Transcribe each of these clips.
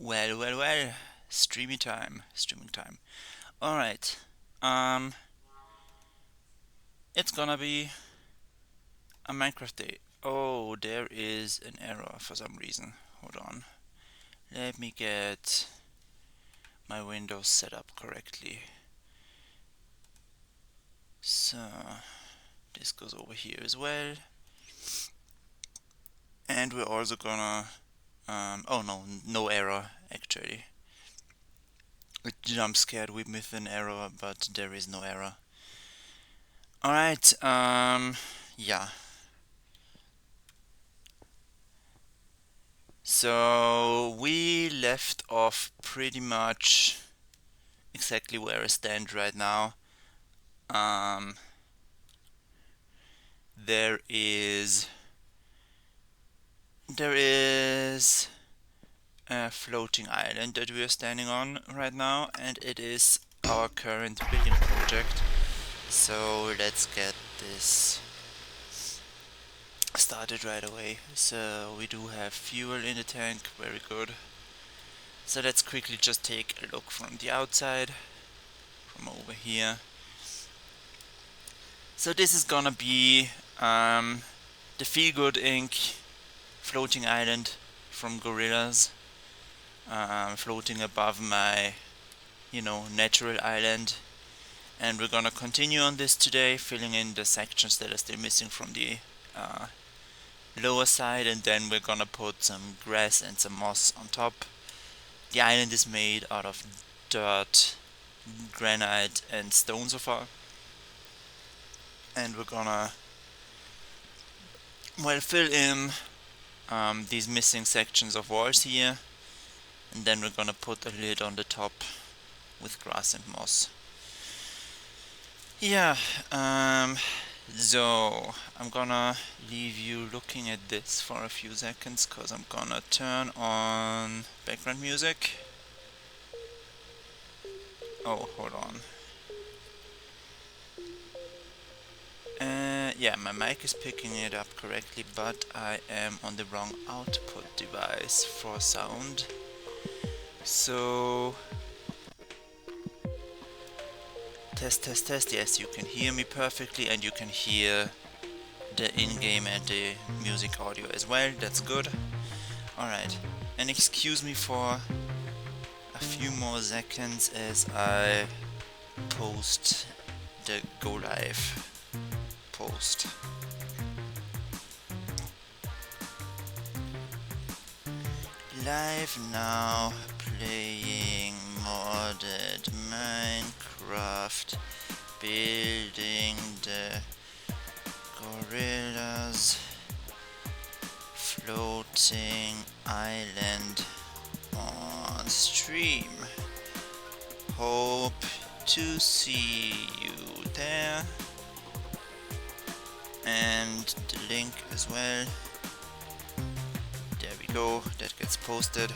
Well, streaming time. Alright, um, it's gonna be a Minecraft day. Oh, there is an error for some reason. Hold on. Let me get my Windows set up correctly. So, this goes over here as well. And we're also gonna, oh no, no error actually. It jump scared me with an error, but there is no error. Alright, yeah. So we left off pretty much exactly where I stand right now. Um, there is there is a floating island that we are standing on right now, and it is our current building project. So let's get this started right away. So we do have fuel in the tank, very good. So let's quickly just take a look from the outside, from over here. So this is gonna be the Feel Good Inc. floating island from Gorillas, floating above my, natural island. And we're gonna continue on this today, filling in the sections that are still missing from the lower side, and then we're gonna put some grass and some moss on top. The island is made out of dirt, granite, and stone so far. And we're gonna, fill in these missing sections of walls here, and then we're gonna put a lid on the top with grass and moss. Yeah, so I'm gonna leave you looking at this for a few seconds, cause I'm gonna turn on background music. Oh, hold on. Yeah, my mic is picking it up correctly, but I am on the wrong output device for sound. So, test. Yes, you can hear me perfectly, and you can hear the in-game and the music audio as well. That's good. Alright, and excuse me for a few more seconds as I post the go live post. Live now, playing modded Minecraft, building the Gorillas floating island on stream. Hope to see you there, and the link as well. There we go, that gets posted.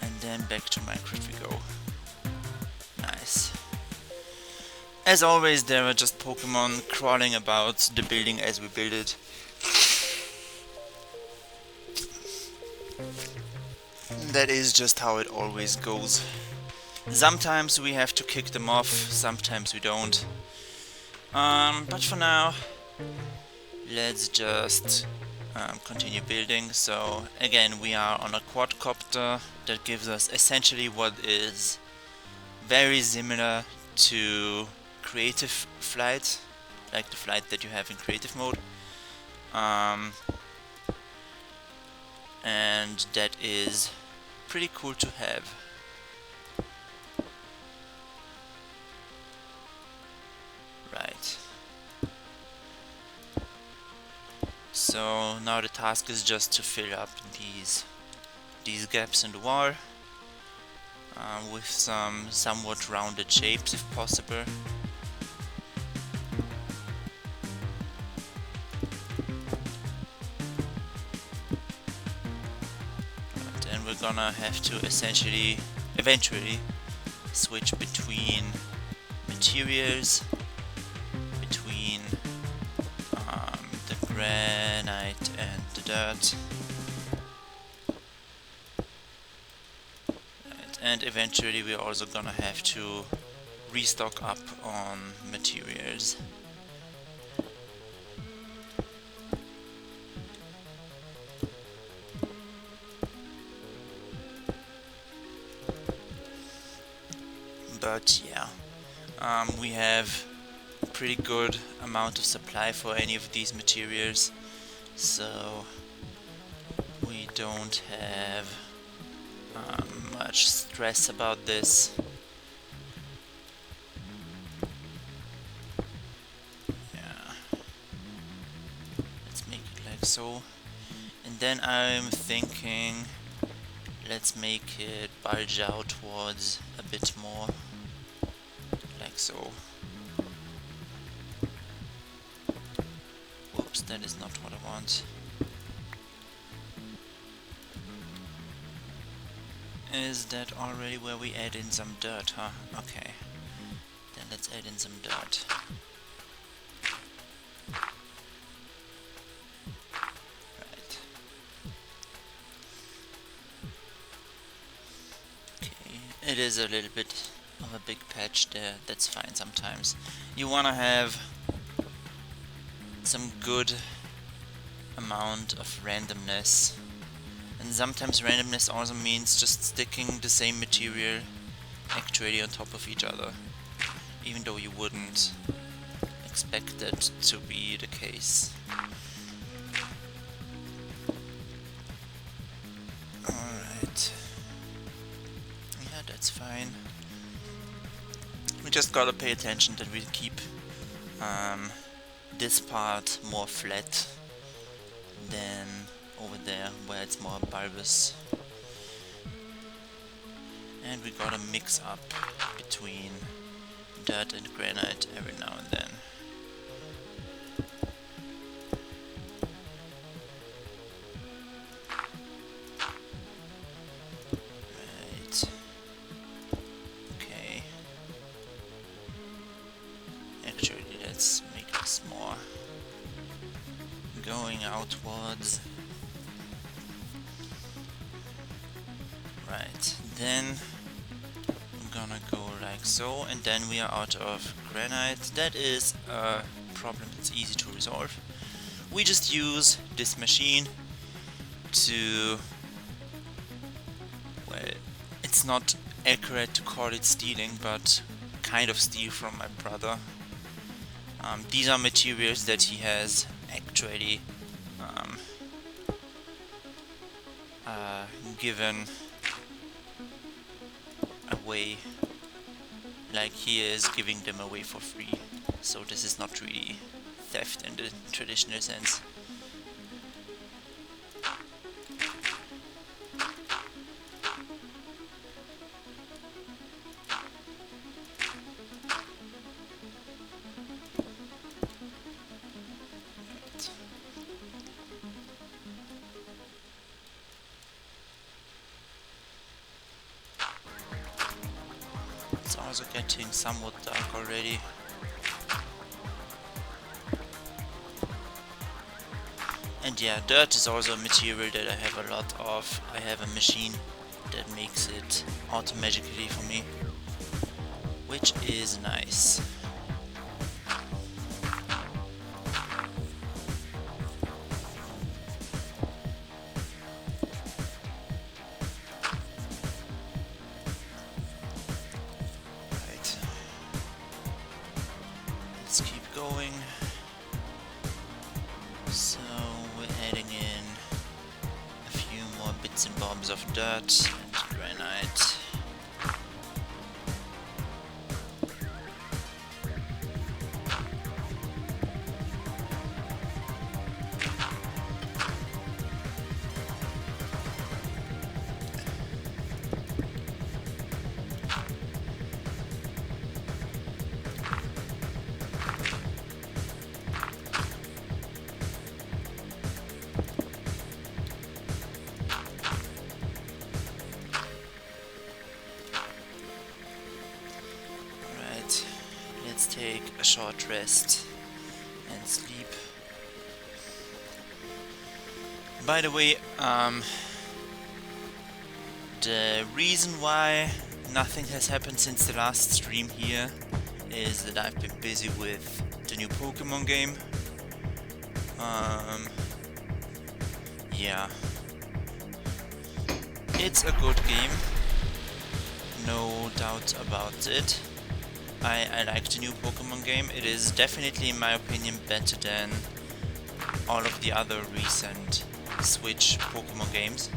And then back to Minecraft we go. Nice. As always, there are just Pokemon crawling about the building as we build it. That is just how it always goes. Sometimes we have to kick them off, sometimes we don't. But for now, let's just continue building. So again, we are on a quadcopter that gives us essentially what is very similar to creative flight, like the flight that you have in creative mode. And that is pretty cool to have. Right. So now the task is just to fill up these gaps in the wall with some somewhat rounded shapes if possible. Then we're gonna have to eventually switch between materials, between the granite and the dirt. And eventually we're also gonna have to restock up on materials. But yeah, we have a pretty good amount of supply for any of these materials, so we don't have much stress about this. Yeah, let's make it like so. And then I'm thinking, let's make it bulge out towards a bit more, like so. Whoops, that is not what I want. Is that already where we add in some dirt, huh? Okay. Then let's add in some dirt. Right. Okay, it is a little bit of a big patch there, that's fine sometimes. You wanna have some good amount of randomness. And sometimes randomness also means just sticking the same material actually on top of each other, even though you wouldn't expect that to be the case. Alright. Yeah, that's fine. We just gotta pay attention that we keep this part more flat than over there where it's more bulbous. And we gotta mix up between dirt and granite every now and then. Right. Okay. Actually, let's make this more going outwards. Right, then I'm gonna go like so, and then we are out of granite. That is a problem that's easy to resolve. We just use this machine to, well, it's not accurate to call it stealing, but kind of steal from my brother. These are materials that he has actually given away, like he is giving them away for free, so this is not really theft in the traditional sense. It's also getting somewhat dark already. And yeah, dirt is also a material that I have a lot of. I have a machine that makes it automatically for me, which is nice. Right. Let's keep going. So we're adding in a few more bits and bobs of dirt and granite. Let's take a short rest and sleep. By the way, the reason why nothing has happened since the last stream here is that I've been busy with the new Pokemon game. Yeah. It's a good game, no doubt about it. I like the new Pokemon game. It is definitely, in my opinion, better than all of the other recent Switch Pokemon games.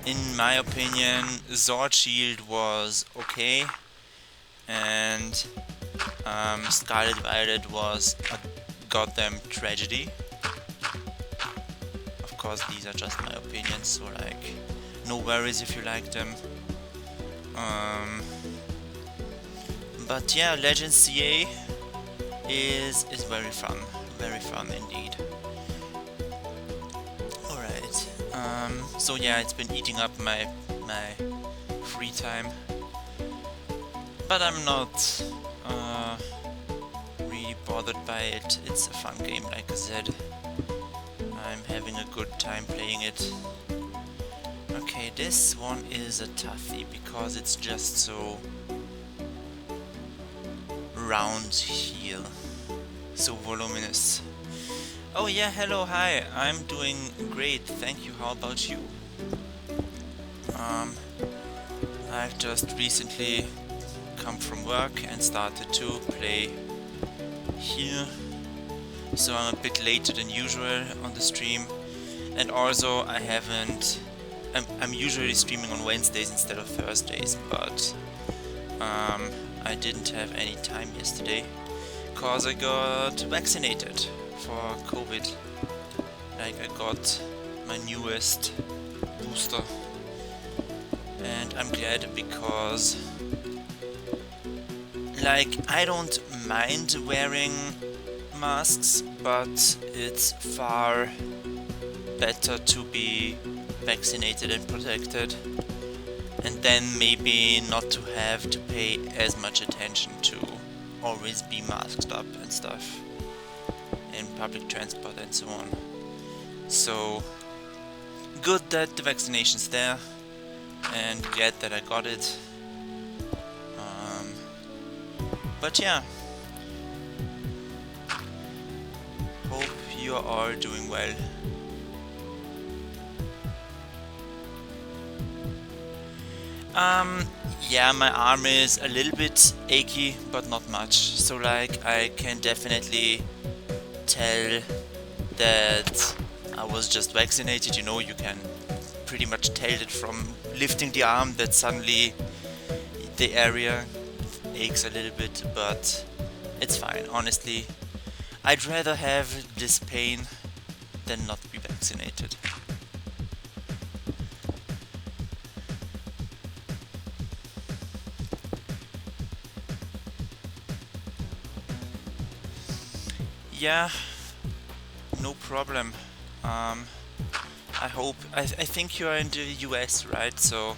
In my opinion, Sword Shield was okay, and Scarlet Violet was a goddamn tragedy. Of course, these are just my opinions, so like, no worries if you like them. But yeah, Legends CA is very fun indeed. Alright, so yeah, it's been eating up my free time, but I'm not really bothered by it. It's a fun game, like I said. I'm having a good time playing it. Okay, this one is a toughie because it's just so round here, so voluminous. Oh yeah, hello, hi, I'm doing great, thank you, how about you? I've just recently come from work and started to play here, so I'm a bit later than usual on the stream, and also I'm usually streaming on Wednesdays instead of Thursdays, but I didn't have any time yesterday cause I got vaccinated for COVID. Like, I got my newest booster, and I'm glad because, like, I don't mind wearing masks, but it's far better to be vaccinated and protected, and then maybe not to have to pay as much attention to always be masked up and stuff in public transport and so on. So good that the vaccination's there, and glad that I got it. But yeah, hope you are all doing well. Yeah, my arm is a little bit achy, but not much. So like, I can definitely tell that I was just vaccinated. You know, you can pretty much tell it from lifting the arm that suddenly the area aches a little bit, but it's fine. Honestly, I'd rather have this pain than not be vaccinated. Yeah, no problem. I think you are in the US, right? So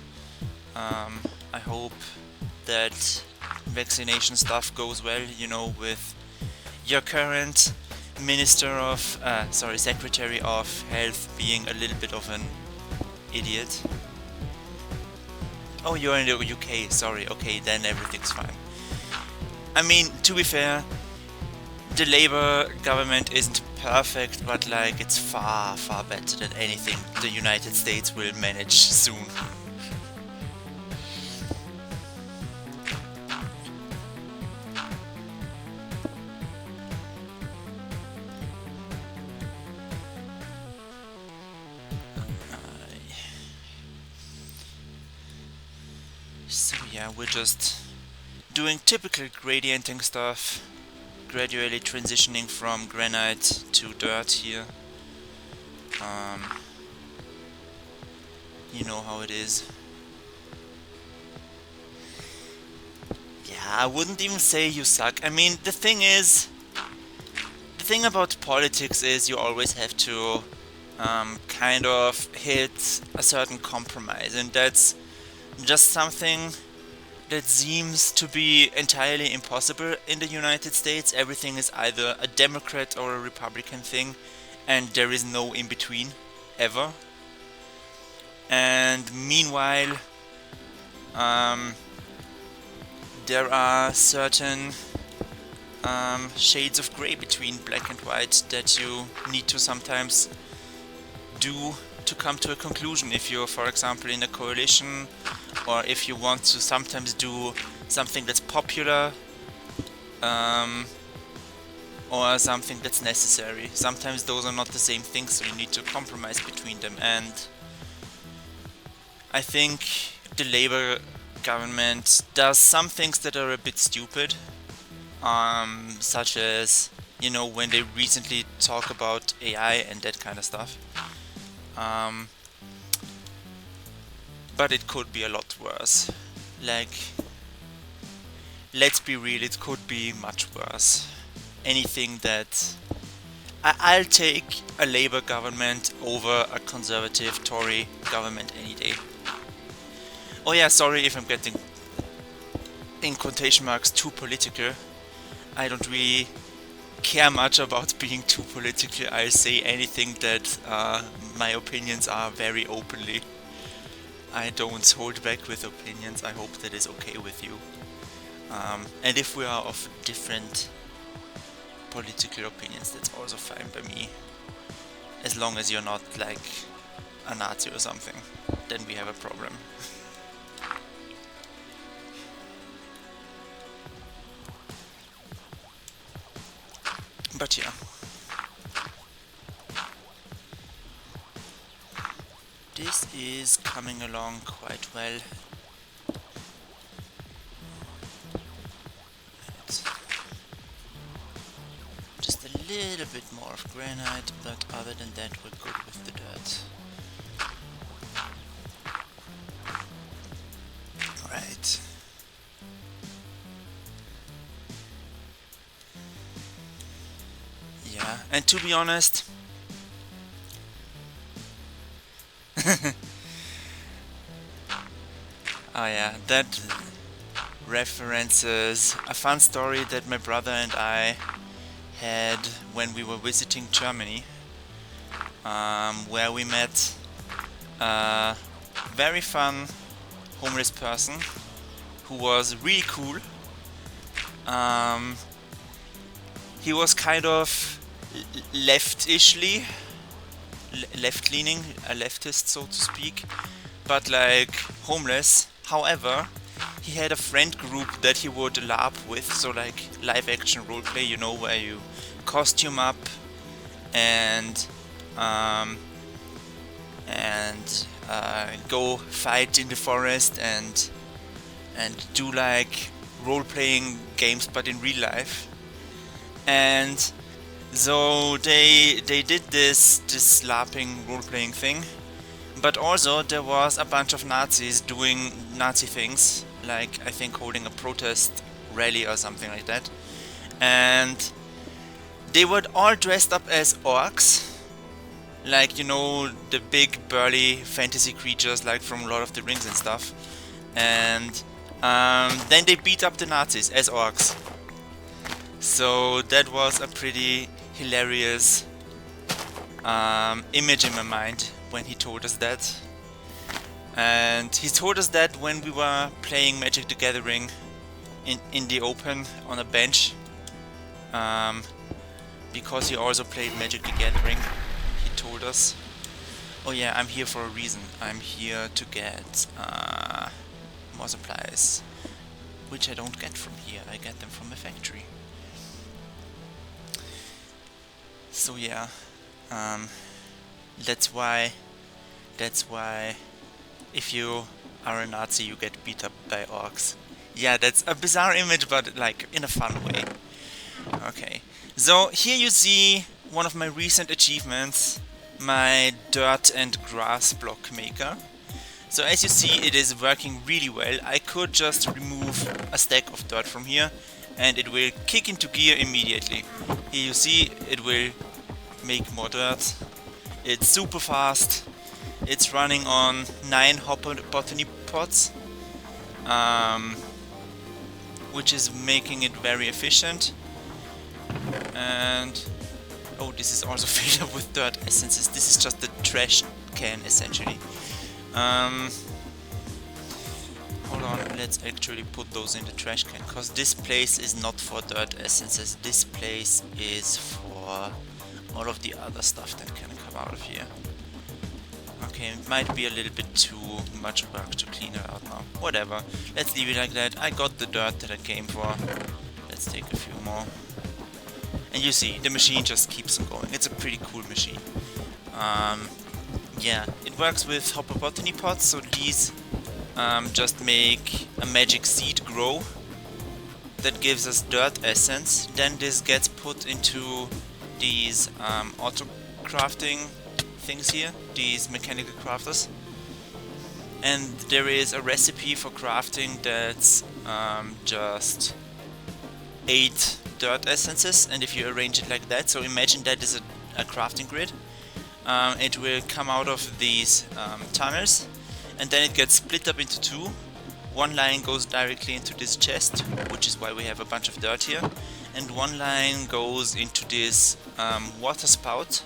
I hope that vaccination stuff goes well, you know, with your current Secretary of Health being a little bit of an idiot. Oh, you're in the UK, sorry, okay, then everything's fine. I mean, to be fair, the Labour government isn't perfect, but like, it's far better than anything the United States will manage soon. So yeah, we're just doing typical gradienting stuff, gradually transitioning from granite to dirt here. You know how it is. Yeah, I wouldn't even say you suck. I mean, the thing about politics is you always have to kind of hit a certain compromise, and that's just something that seems to be entirely impossible in the United States. Everything is either a Democrat or a Republican thing, and there is no in between, ever. And meanwhile, um, there are certain shades of grey between black and white that you need to sometimes do to come to a conclusion if you're, for example, in a coalition, or if you want to sometimes do something that's popular, or something that's necessary. Sometimes those are not the same things, so you need to compromise between them. And I think the Labour government does some things that are a bit stupid, such as, you know, when they recently talk about AI and that kind of stuff. But it could be a lot worse. Like, let's be real, it could be much worse. Anything that... I'll take a Labour government over a conservative Tory government any day. Oh yeah, sorry if I'm getting, in quotation marks, too political. I don't really care much about being too political. I'll say anything that my opinions are very openly. I don't hold back with opinions. I hope that is okay with you. And if we are of different political opinions, that's also fine by me. As long as you're not like a Nazi or something, then we have a problem. But yeah. This is coming along quite well. Just a little bit more of granite, but other than that we're good with the dirt. Right. Yeah, and to be honest, oh yeah, that references a fun story that my brother and I had when we were visiting Germany, where we met a very fun homeless person who was really cool. He was kind of left-leaning, a leftist, so to speak, but like homeless. However, he had a friend group that he would LARP with, so like live action roleplay, you know, where you costume up and go fight in the forest and do like role-playing games, but in real life. And so they did this LARPing role-playing thing, but also there was a bunch of Nazis doing Nazi things, like I think holding a protest rally or something like that. And they were all dressed up as orcs, like, you know, the big burly fantasy creatures like from Lord of the Rings and stuff. And then they beat up the Nazis as orcs. So that was a pretty hilarious image in my mind when he told us that. And he told us that when we were playing Magic the Gathering in the open on a bench, because he also played Magic the Gathering. He told us, oh yeah, I'm here for a reason. I'm here to get more supplies, which I don't get from here. I get them from the factory. So yeah, that's why if you are a Nazi you get beat up by orcs. Yeah, that's a bizarre image, but like in a fun way. Okay, so here you see one of my recent achievements, my dirt and grass block maker. So as you see, it is working really well. I could just remove a stack of dirt from here and it will kick into gear immediately. Here you see it will make more dirt. It's super fast. It's running on 9 botany pots. which is making it very efficient. And oh, this is also filled up with dirt essences. This is just the trash can essentially. Hold on, let's actually put those in the trash can, because this place is not for dirt essences. This place is for all of the other stuff that can come out of here. Okay, it might be a little bit too much work to clean it out now. Whatever, let's leave it like that. I got the dirt that I came for. Let's take a few more. And you see, the machine just keeps on going. It's a pretty cool machine. Yeah, it works with hopper botany pots, so these just make a magic seed grow that gives us dirt essence. Then this gets put into these auto crafting things here, these mechanical crafters. And there is a recipe for crafting that's just 8 dirt essences, and if you arrange it like that, so imagine that is a crafting grid, it will come out of these tunnels, and then it gets split up into 2. One line goes directly into this chest, which is why we have a bunch of dirt here, and one line goes into this water spout,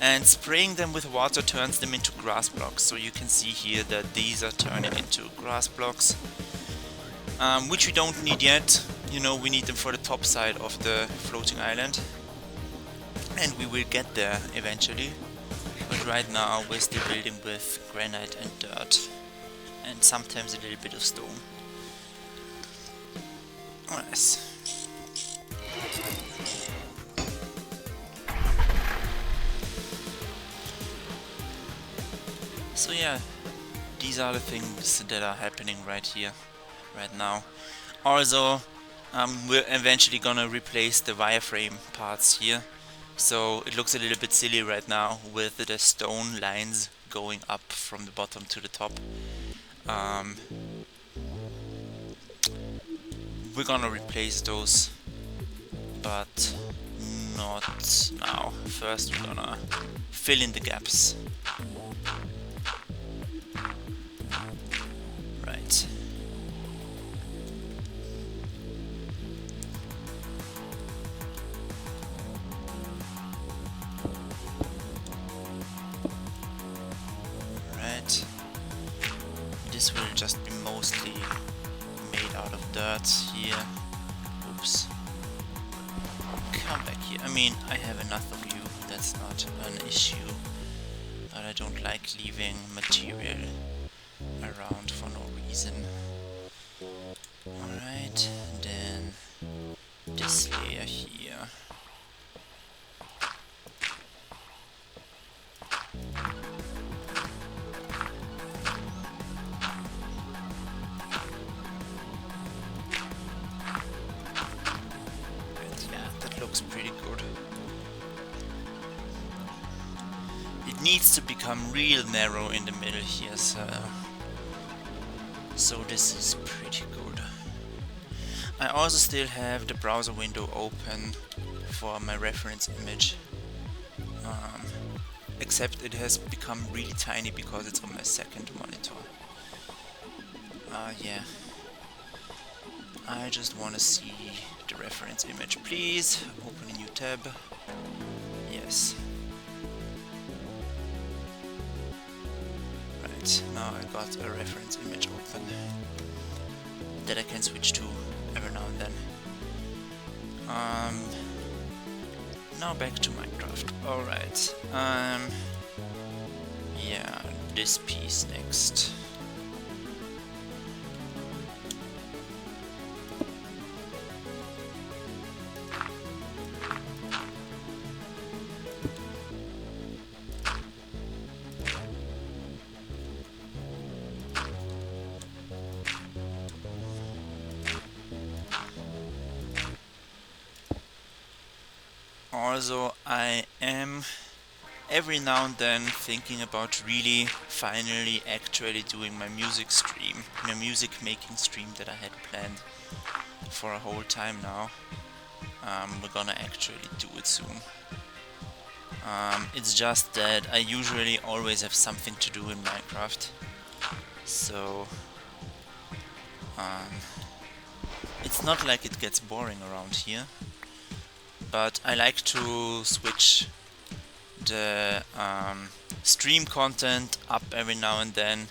and spraying them with water turns them into grass blocks. So you can see here that these are turning into grass blocks, which we don't need yet. You know, we need them for the top side of the floating island, and we will get there eventually. But right now we're still building with granite and dirt, and sometimes a little bit of stone. Nice. So yeah, these are the things that are happening right here, right now. Also, we're eventually gonna replace the wireframe parts here, so it looks a little bit silly right now with the stone lines going up from the bottom to the top. We're gonna replace those, but not now. First we're gonna fill in the gaps. Right. Right. This will just be mostly made out of dirt here. Oops. Come back here. I mean, I have enough of you. That's not an issue. But I don't like leaving material around for no reason. Alright, then this layer here. And yeah, that looks pretty good. It needs to become real narrow in the middle here, so this is pretty good. I also still have the browser window open for my reference image, except it has become really tiny because it's on my second monitor. Yeah, I just want to see the reference image. Please open a new tab. Yes. Right, now I got a reference image open that I can switch to every now and then. Now back to Minecraft. Alright. Yeah, this piece next. Also, I am every now and then thinking about really finally actually doing my music stream, my music making stream that I had planned for a whole time now. We're gonna actually do it soon. It's just that I usually always have something to do in Minecraft, so It's not like it gets boring around here, but I like to switch the stream content up every now and then.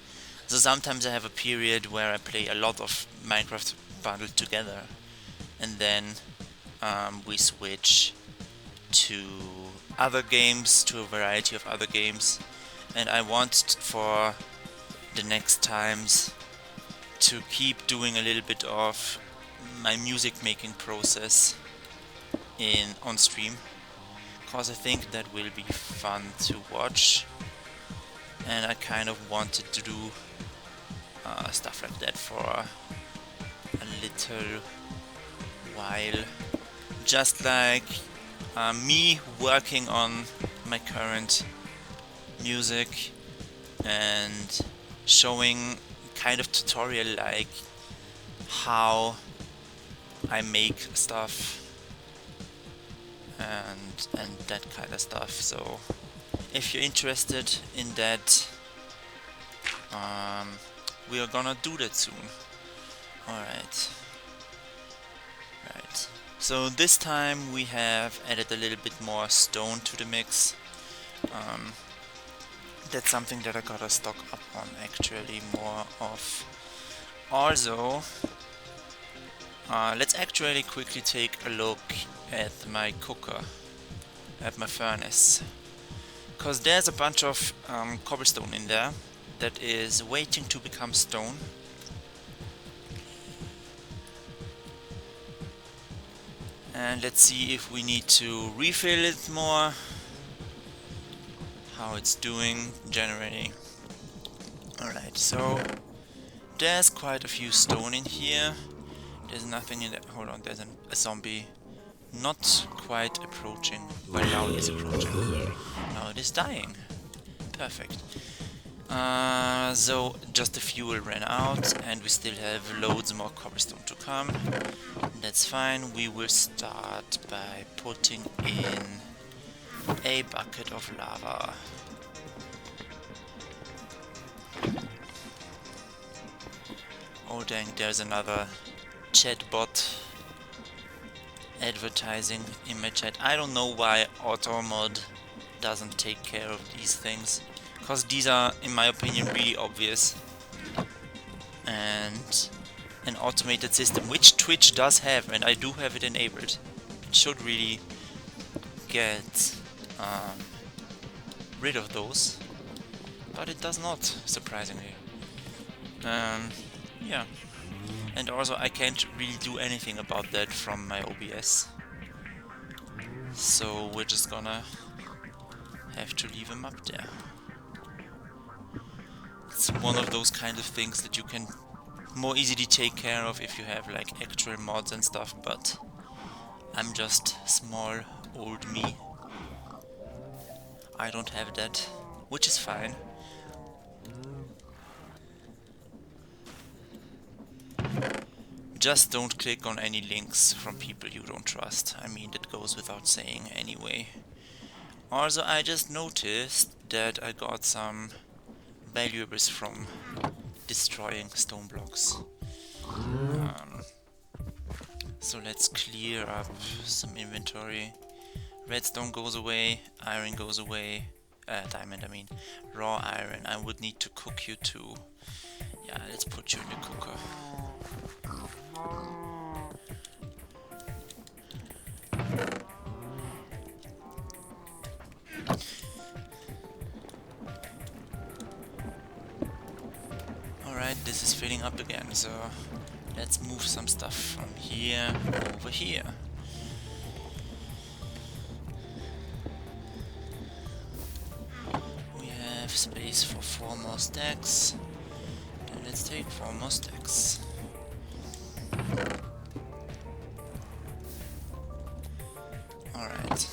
So sometimes I have a period where I play a lot of Minecraft bundled together, and then we switch to other games, to a variety of other games, and I want for the next times to keep doing a little bit of my music making process on stream, because I think that will be fun to watch, and I kind of wanted to do stuff like that for a little while, just like me working on my current music and showing kind of tutorial like how I make stuff and that kind of stuff. So if you're interested in that, we are gonna do that soon. Alright. Right. So this time we have added a little bit more stone to the mix. That's something that I gotta stock up on actually more of. Also, let's actually quickly take a look at my cooker, at my furnace, because there's a bunch of cobblestone in there that is waiting to become stone. And let's see if we need to refill it more, how it's doing, generating. Alright, so there's quite a few stone in here. There's nothing in there. Hold on, there's a zombie not quite approaching. Well, now it is approaching. Now it is dying. Perfect. So just the fuel ran out and we still have loads more cobblestone to come. That's fine. We will start by putting in a bucket of lava. Oh dang, there's another chatbot advertising in my chat. I don't know why AutoMod doesn't take care of these things, because these are, in my opinion, really obvious. And an automated system, which Twitch does have, and I do have it enabled, it should really get rid of those, but it does not, surprisingly. Yeah. And also I can't really do anything about that from my OBS. So we're just gonna have to leave him up there. It's one of those kind of things that you can more easily take care of if you have like actual mods and stuff, but I'm just small old me. I don't have that, which is fine. Just don't click on any links from people you don't trust. I mean, that goes without saying anyway. Also, I just noticed that I got some valuables from destroying stone blocks. So let's clear up some inventory. Redstone goes away, iron goes away, diamond I mean, raw iron. I would need to cook you too. Yeah, let's put you in the cooker. Alright, this is filling up again, so let's move some stuff from here over here. We have space for 4 more stacks. Then let's take 4 more stacks. Alright.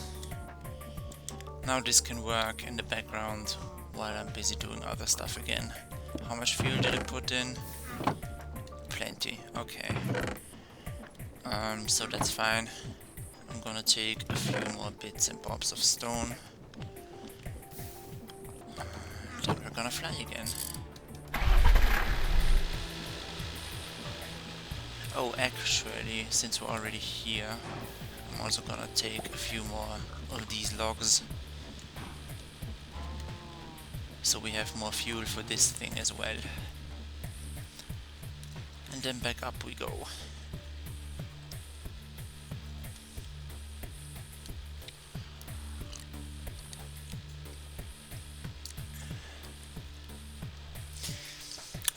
Now this can work in the background while I'm busy doing other stuff again. How much fuel did I put in? Plenty, okay. So that's fine. I'm gonna take a few more bits and bobs of stone. Then we're gonna fly again. Oh, actually, since we're already here, I'm also gonna take a few more of these logs, so we have more fuel for this thing as well. And then back up we go.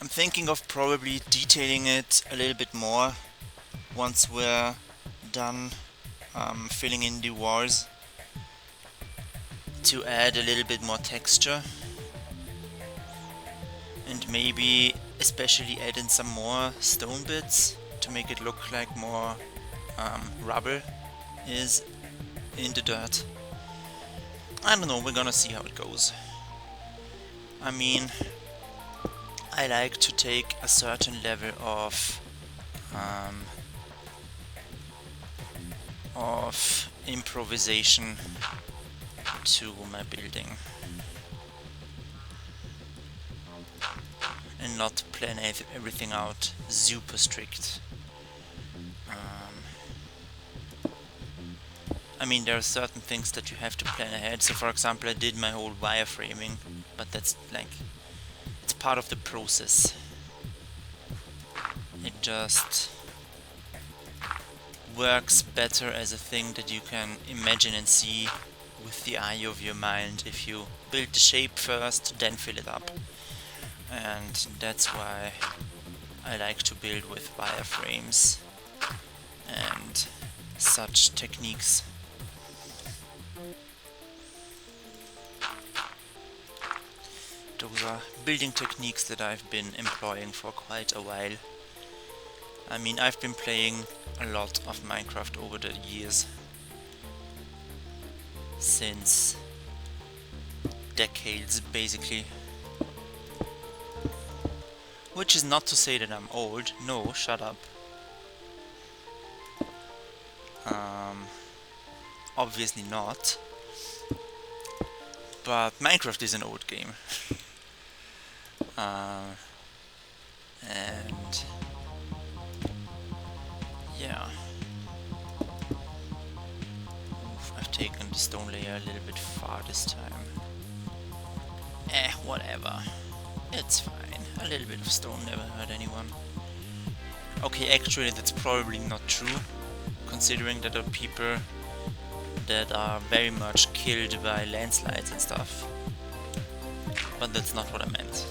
I'm thinking of probably detailing it a little bit more once we're done filling in the walls, to add a little bit more texture, and maybe especially add in some more stone bits to make it look like more rubble is in the dirt. I don't know, we're gonna see how it goes. I mean, I like to take a certain level of improvisation to my building, and not plan everything out super strict. I mean, there are certain things that you have to plan ahead. So for example, I did my whole wireframing, but that's like, it's part of the process. It just works better as a thing that you can imagine and see with the eye of your mind if you build the shape first, then fill it up. And that's why I like to build with wireframes and such techniques. Those are building techniques that I've been employing for quite a while. I mean, I've been playing a lot of Minecraft over the years. Since decades, basically. Which is not to say that I'm old. No, shut up. Obviously not. But Minecraft is an old game. And yeah. Oof, I've taken the stone layer a little bit far this time. Whatever. It's fine. A little bit of stone never hurt anyone. Okay, actually that's probably not true, considering that there are people that are very much killed by landslides and stuff. But that's not what I meant.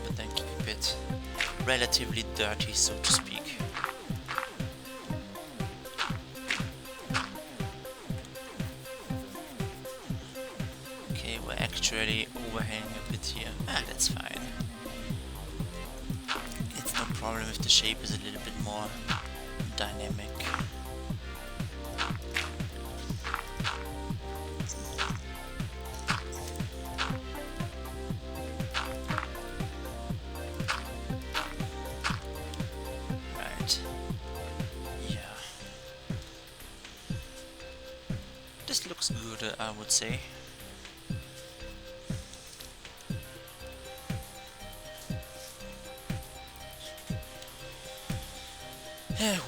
But then keep it relatively dirty, so to speak. Okay, we're actually overhanging a bit here. That's fine. It's no problem if the shape is a little bit more dynamic. This looks good, I would say.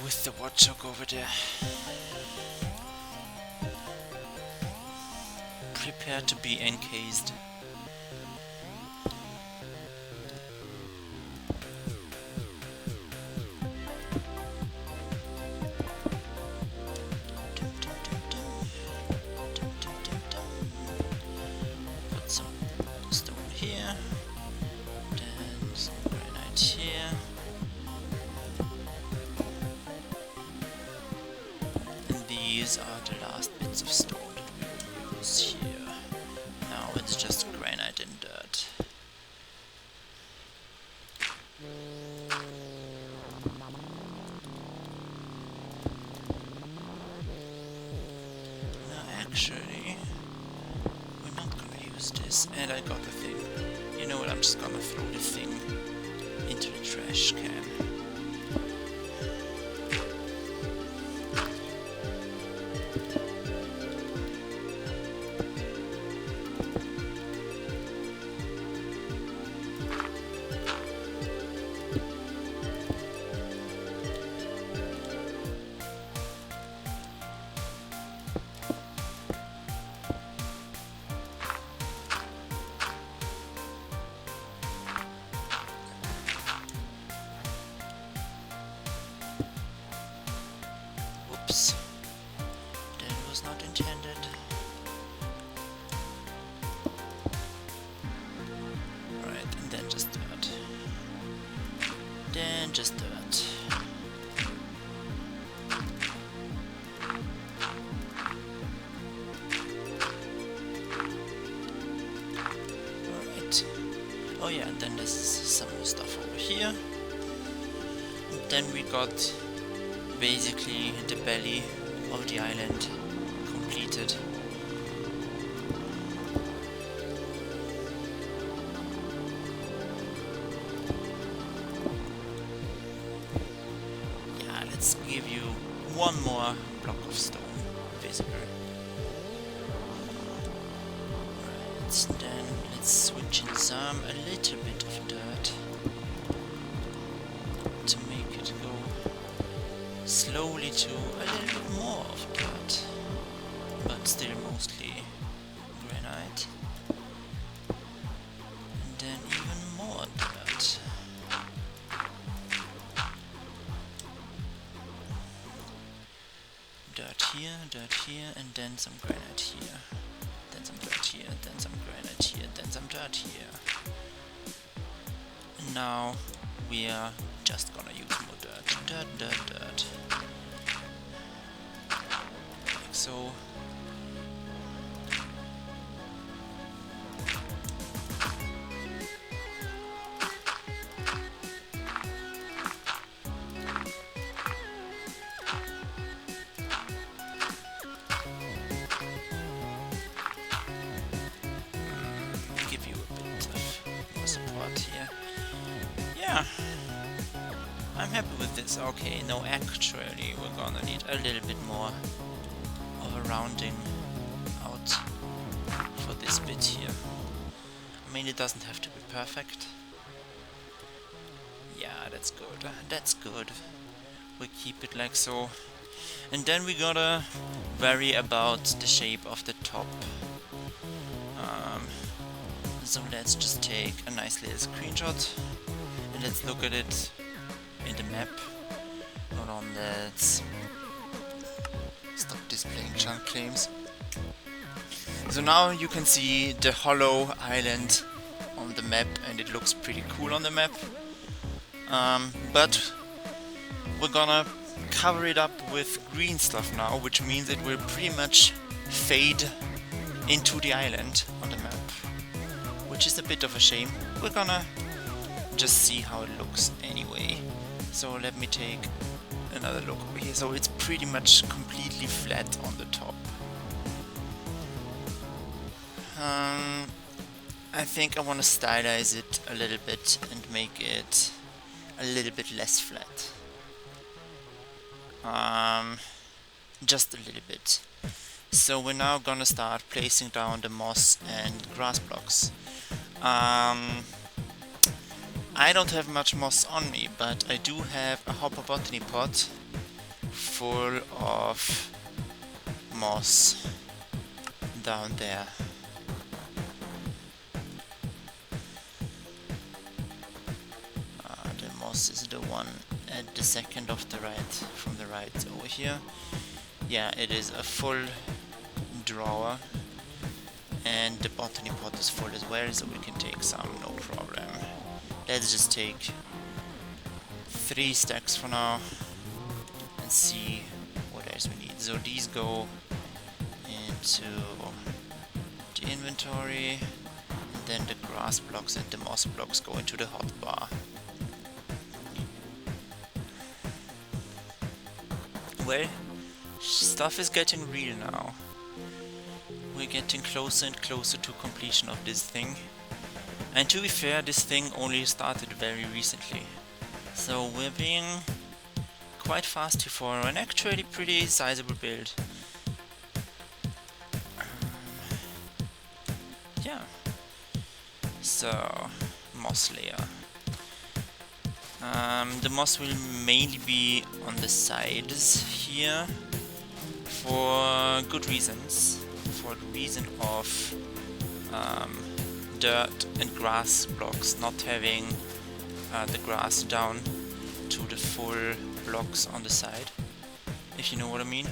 With the watchdog over there. Prepare to be encased. These are the last bits of stone that we will use here. Now it's just granite and dirt. actually, we're not gonna use this. And I got the thing. You know what, I'm just gonna throw the thing into the trash can. Whoops. That was not intended. Right, and then just dirt. Then just dirt. Alright. Oh yeah, and then there's some more stuff over here. And then we got basically the belly of the island completed. Yeah, let's give you one more block of stone visible. Right, then let's switch in a little bit of dirt to make it go slowly to a little bit more of dirt, but still mostly granite, and then even more dirt. Dirt here, and then some granite here, then some dirt here, then some granite here, then some dirt here. And now we are just gonna use more dirt. Like so. Give you a bit of more support here. Yeah. I'm happy with this. Okay, no, actually we're gonna need a little bit more of a rounding out for this bit here. I mean, it doesn't have to be perfect. Yeah, that's good. That's good. We keep it like so. And then we gotta vary about the shape of the top. So let's just take a nice little screenshot and let's look at it in the map. Hold on, let's stop displaying chunk claims. So now you can see the hollow island on the map, and it looks pretty cool on the map. But we're gonna cover it up with green stuff now, which means it will pretty much fade into the island on the map, which is a bit of a shame. We're gonna just see how it looks anyway. So let me take another look over here. So it's pretty much completely flat on the top. I think I want to stylize it a little bit and make it a little bit less flat. Just a little bit. So we're now gonna start placing down the moss and grass blocks. I don't have much moss on me, but I do have a hopper botany pot full of moss down there. The moss is the one at the second of the right, from the right over here. Yeah, it is a full drawer, and the botany pot is full as well, so we can take some, no problem. Let's just take 3 stacks for now and see what else we need. So these go into the inventory, and then the grass blocks and the moss blocks go into the hotbar. Well, stuff is getting real now. we're getting closer and closer to completion of this thing. And to be fair, this thing only started very recently. So we're being quite fast here for an actually pretty sizable build. Yeah. So, moss layer. The moss will mainly be on the sides here for good reasons. For the reason of dirt and grass blocks, not having the grass down to the full blocks on the side, if you know what I mean.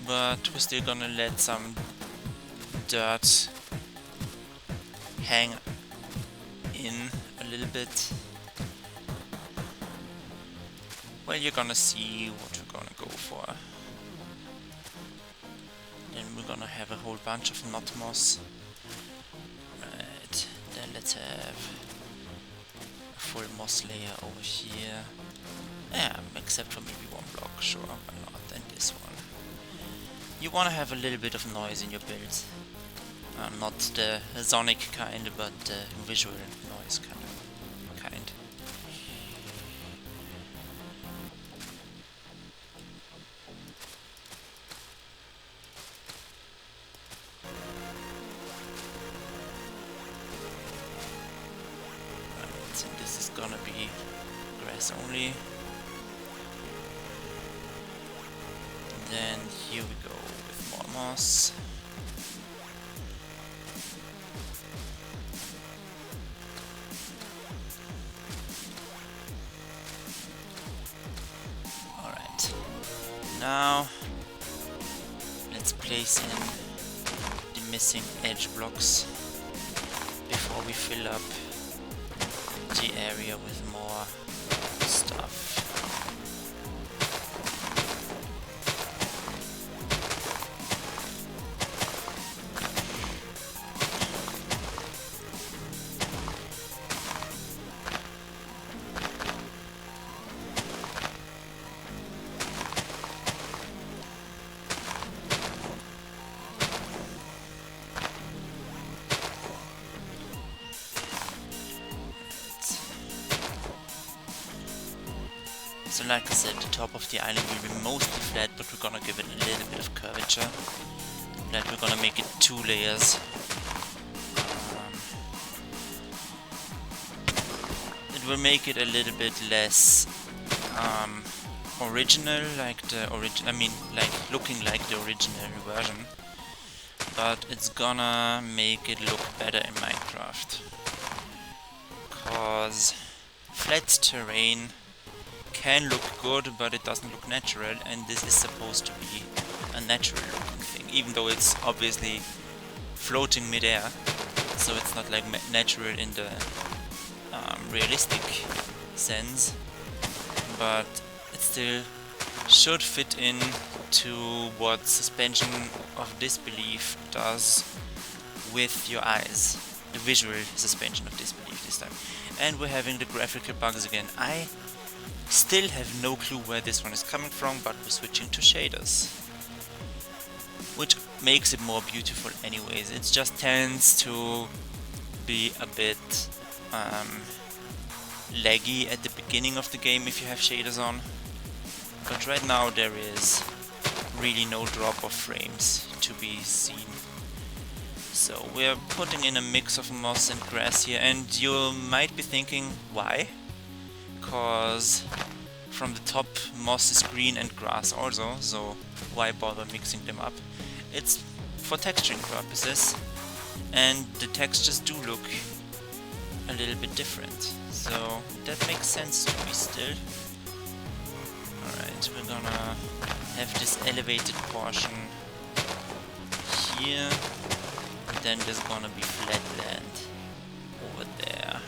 But we're still gonna let some dirt hang in a little bit. Well, you're gonna see what we're gonna go for. Then we're gonna have a whole bunch of knot moss. Right, then let's have a full moss layer over here. Yeah, except for maybe one block, sure, why not, and this one. You wanna have a little bit of noise in your builds. Not the sonic kind, but the visual noise kind. Right, and this is gonna be grass only. Then here we go with more moss. Now, let's place in the missing edge blocks before we fill up the area with more stuff. So like I said, the top of the island will be mostly flat, but we're gonna give it a little bit of curvature. Like we're gonna make it 2 layers. It will make it a little bit less original, like the looking like the original version. But it's gonna make it look better in Minecraft. Cause flat terrain can look good, but it doesn't look natural, and this is supposed to be a natural looking thing, even though it's obviously floating mid-air, so it's not like natural in the realistic sense, but it still should fit in to what suspension of disbelief does with your eyes, the visual suspension of disbelief this time. And we're having the graphical bugs again. I still have no clue where this one is coming from, but we're switching to shaders, which makes it more beautiful anyways. It just tends to be a bit laggy at the beginning of the game if you have shaders on, but right now there is really no drop of frames to be seen. So we're putting in a mix of moss and grass here, and you might be thinking why? Because from the top moss is green and grass also, so why bother mixing them up? It's for texturing purposes, and the textures do look a little bit different, so that makes sense to me still. Alright, we're gonna have this elevated portion here, and then there's gonna be flat land over there.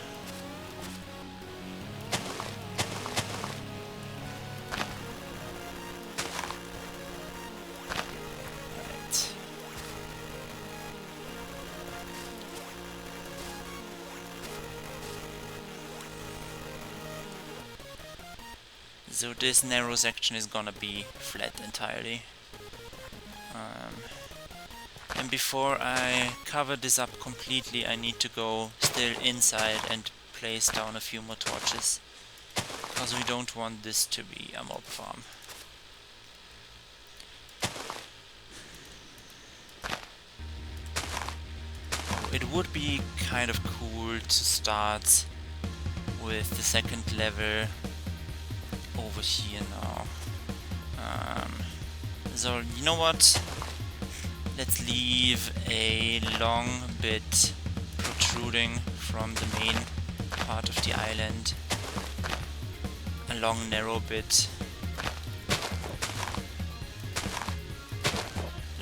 So this narrow section is gonna be flat entirely. And before I cover this up completely, I need to go still inside and place down a few more torches, because we don't want this to be a mob farm. It would be kind of cool to start with the second level over here now. So you know what? Let's leave a long bit protruding from the main part of the island. A long narrow bit.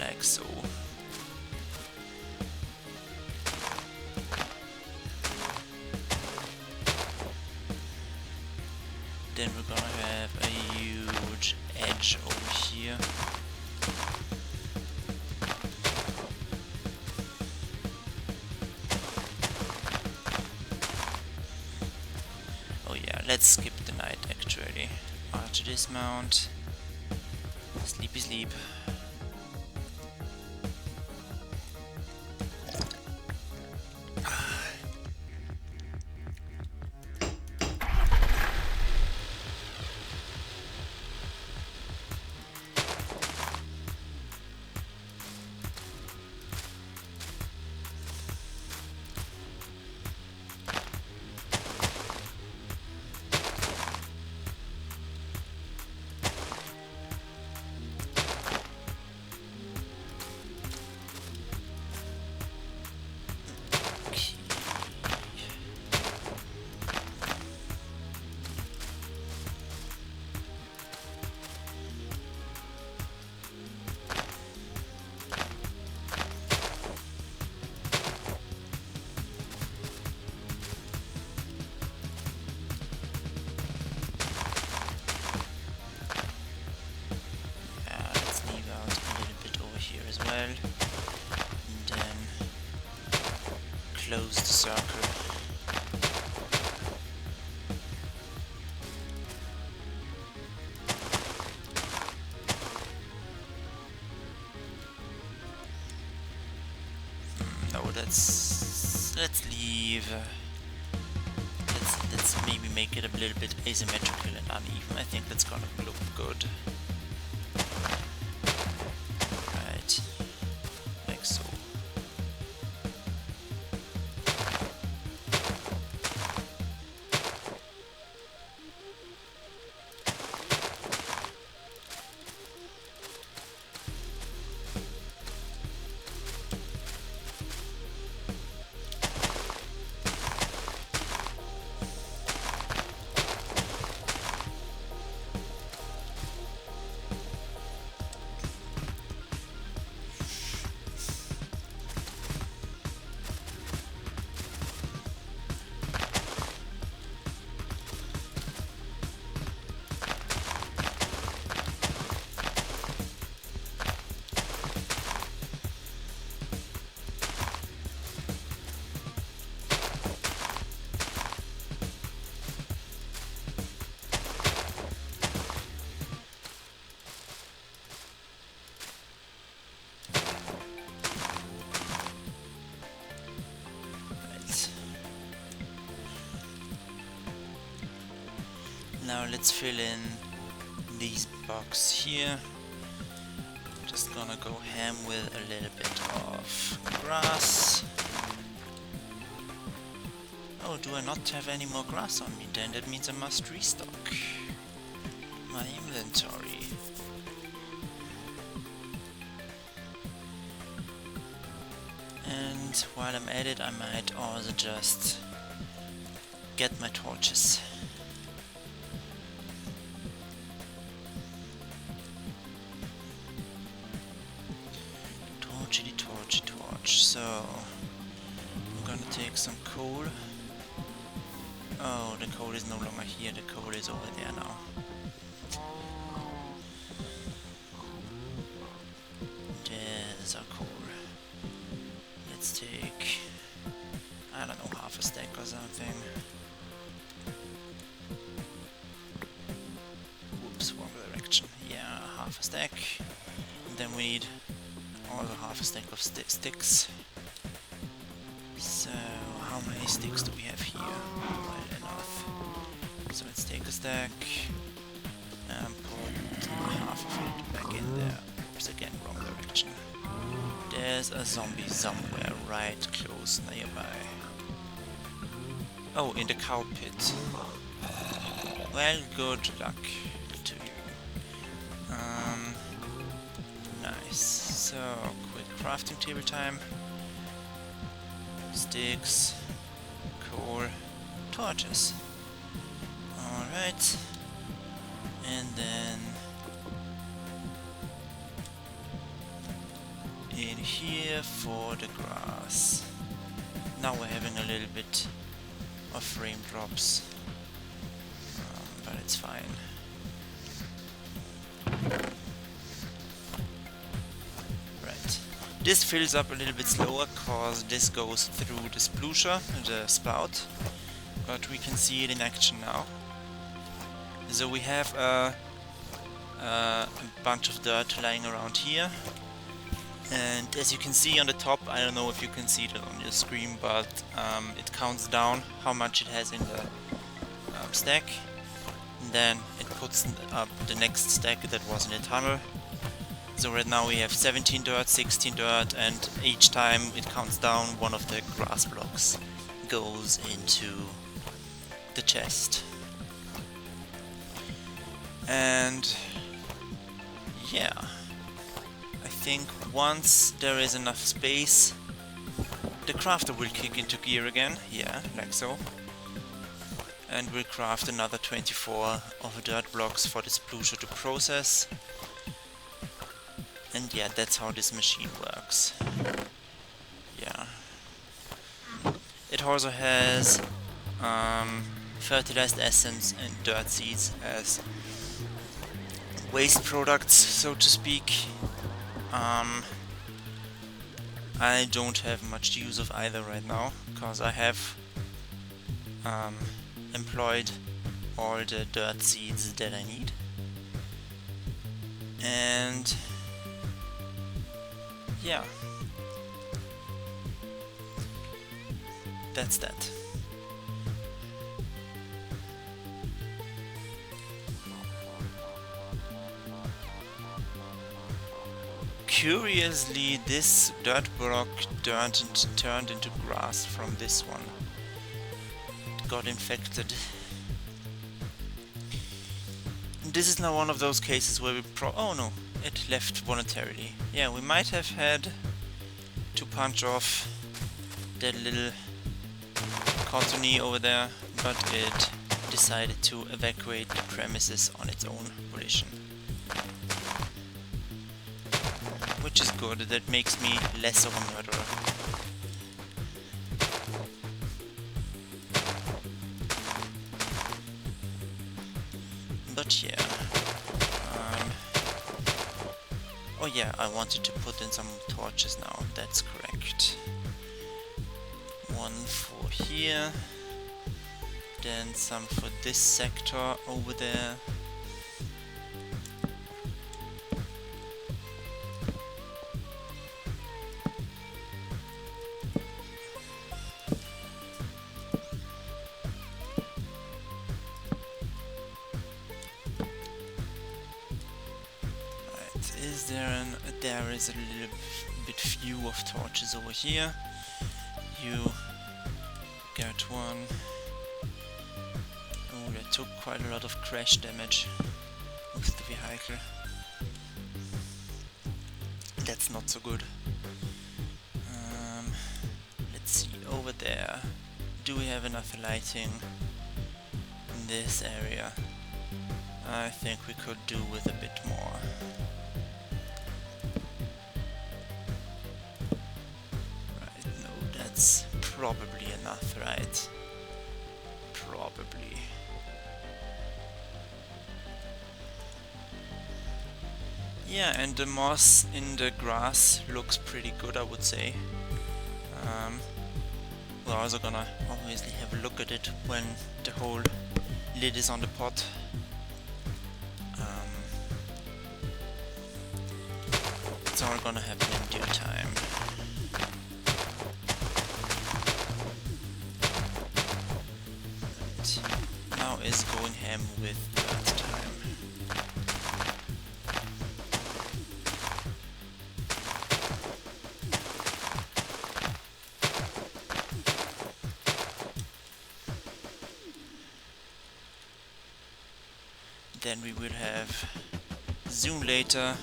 Like so. Then we're gonna have a huge edge over here. Oh yeah, let's skip the night actually. To dismount. Sleepy sleep. And then close the circle. No, let's leave. Let's maybe make it a little bit asymmetrical and uneven. I think that's gonna look good. Right, like so. Now let's fill in these boxes here. Just gonna go ham with a little bit of grass. Oh, do I not have any more grass on me? Then that means I must restock my inventory. And while I'm at it, I might also just get my torches. Torch. So I'm gonna take some coal. Oh, the coal is no longer here, the coal is over there now. There's our coal. Let's take, I don't know, half a stack or something. Whoops, wrong direction. Yeah, half a stack. And then we need Also half a stack of sticks. So how many sticks do we have here? Well enough. So let's take a stack and put half of it back in there. Oops, again, wrong direction. There's a zombie somewhere right close nearby. Oh, in the cow pit. Well, good luck to you. Nice. So, quick crafting table time. Sticks, coal, torches. Alright. And then in here for the grass. Now we're having a little bit of frame drops, but it's fine. Right. This fills up a little bit slower because this goes through the sploosher, the spout, but we can see it in action now. So we have a bunch of dirt lying around here. And as you can see on the top, I don't know if you can see it on your screen, but it counts down how much it has in the stack. And then it puts up the next stack that was in the tunnel. So right now we have 17 dirt, 16 dirt, and each time it counts down, one of the grass blocks goes into the chest. And yeah. I think once there is enough space, the crafter will kick into gear again, yeah, like so. And we'll craft another 24 of dirt blocks for this sploosher to process. And yeah, that's how this machine works. Yeah. It also has fertilized essence and dirt seeds as waste products, so to speak. I don't have much use of either right now, because I have employed all the dirt seeds that I need. And yeah, that's that. Curiously, this dirt block turned into grass from this one. It got infected. This is now one of those cases where we oh no, it left voluntarily. Yeah, we might have had to punch off that little cottony over there, but it decided to evacuate the premises on its own volition. Which is good, that makes me less of a murderer. But yeah. Oh yeah, I wanted to put in some torches now, that's correct. One for here, then some for this sector over there. There is a little bit few of torches over here. You got one. Oh, that took quite a lot of crash damage with the vehicle. That's not so good. Let's see, over there. Do we have enough lighting in this area? I think we could do with a bit more. That's probably enough, right? Probably. Yeah, and the moss in the grass looks pretty good, I would say. We're also gonna obviously have a look at it when the whole lid is on the pot. it's all gonna happen in due time. Right. Now is going ham with dirt time. Then we will have Zoom later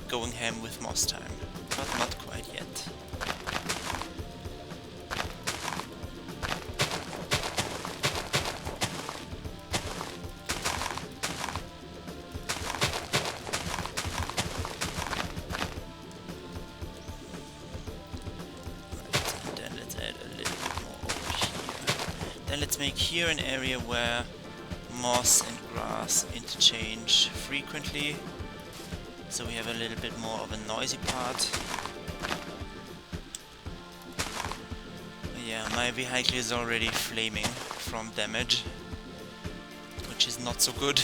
going ham with moss time, but not quite yet. Right, and then let's add a little bit more over here. Then let's make here an area where moss and grass interchange frequently, so we have a little bit more of a noisy part. Yeah, my vehicle is already flaming from damage, which is not so good.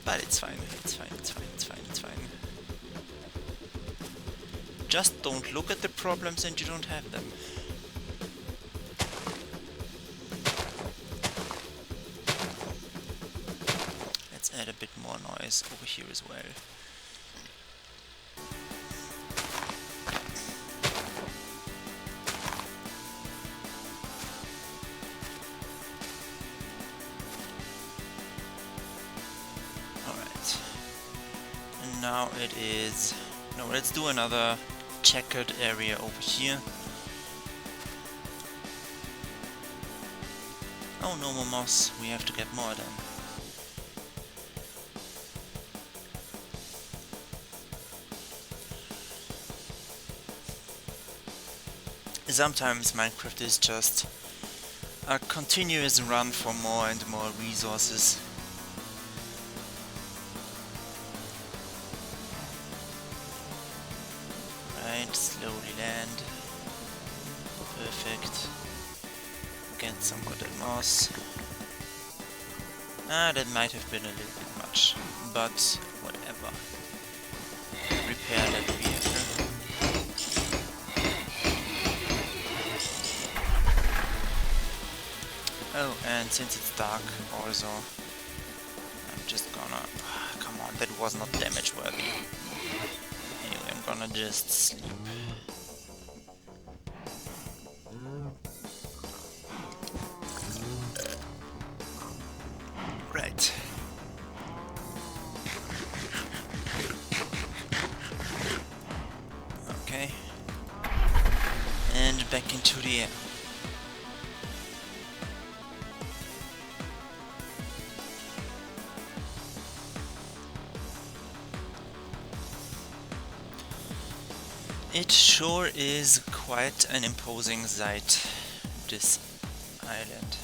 But it's fine, it's fine, it's fine, it's fine, it's fine. Just don't look at the problems and you don't have them. Add a bit more noise over here as well. Alright. And now it is... No, let's do another checkered area over here. Oh, no more moss. We have to get more then. Sometimes Minecraft is just a continuous run for more and more resources. Right, slowly land. Perfect. Get some good moss. Ah, that might have been a little bit much, but whatever. Repair that vehicle. Oh, and since it's dark also, I'm just gonna... come on, that was not damage worthy. Anyway, I'm gonna just sleep. Right. Okay. And back into the air. It sure is quite an imposing sight, this island.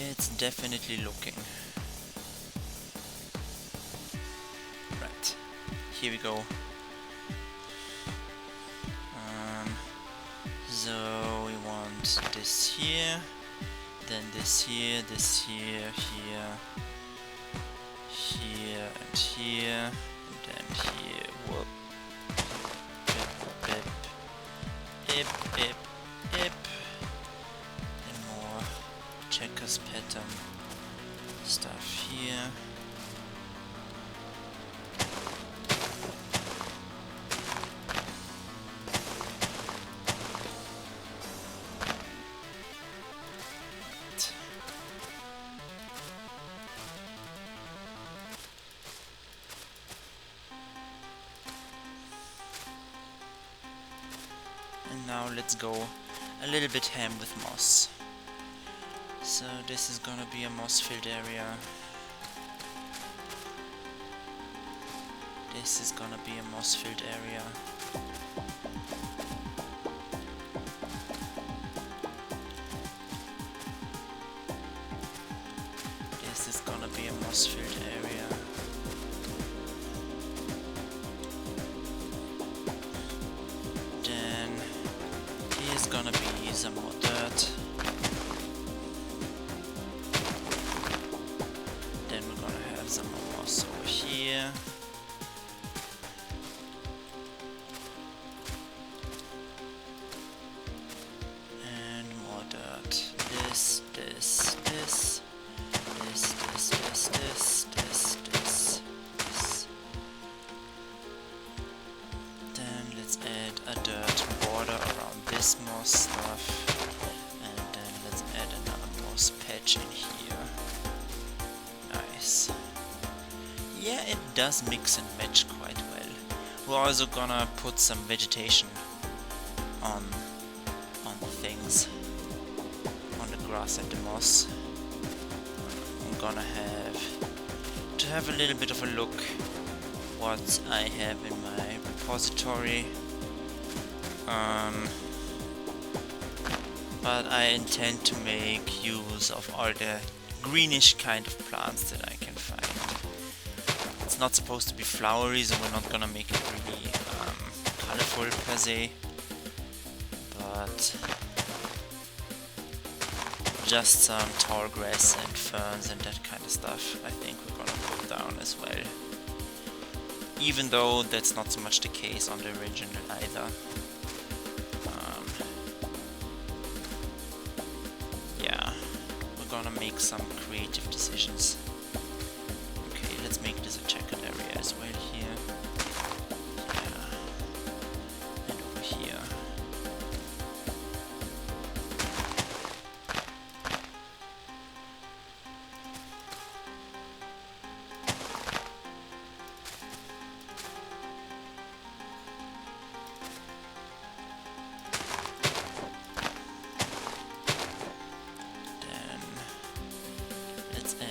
It's definitely looking. Right, here we go. So we want this here, then this here, here, here, and here. And here, whoop, bip, bip, bip, bip, and more checkers pattern stuff here. And now let's go a little bit ham with moss. So this is gonna be a moss filled area. This is gonna be a moss filled area. This is gonna be a moss filled area. Here's gonna be some more dirt. Then we're gonna have some more it does mix and match quite well. We're also gonna put some vegetation on the things, on the grass and the moss. I'm gonna have a little bit of a look what I have in my repository. But I intend to make use of all the greenish kind of plants that I can find. It's not supposed to be flowery, so we're not gonna make it really colorful per se, but just some tall grass and ferns and that kind of stuff I think we're gonna put down as well. Even though that's not so much the case on the original either. Yeah, we're gonna make some creative decisions. Okay, let's make this a checkered area as well here. Yeah, and over here.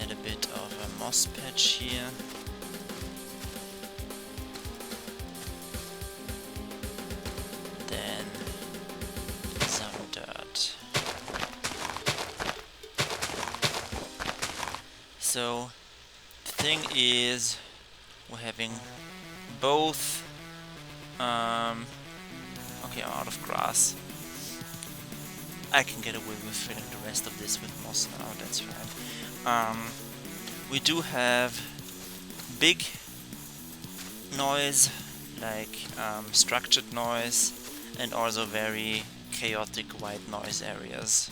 Add a bit of a moss patch here. Then some dirt. So the thing is, we're having both. Okay, I'm out of grass. I can get away with filling the rest of this with moss now, that's right. We do have big noise, like structured noise, and also very chaotic white noise areas.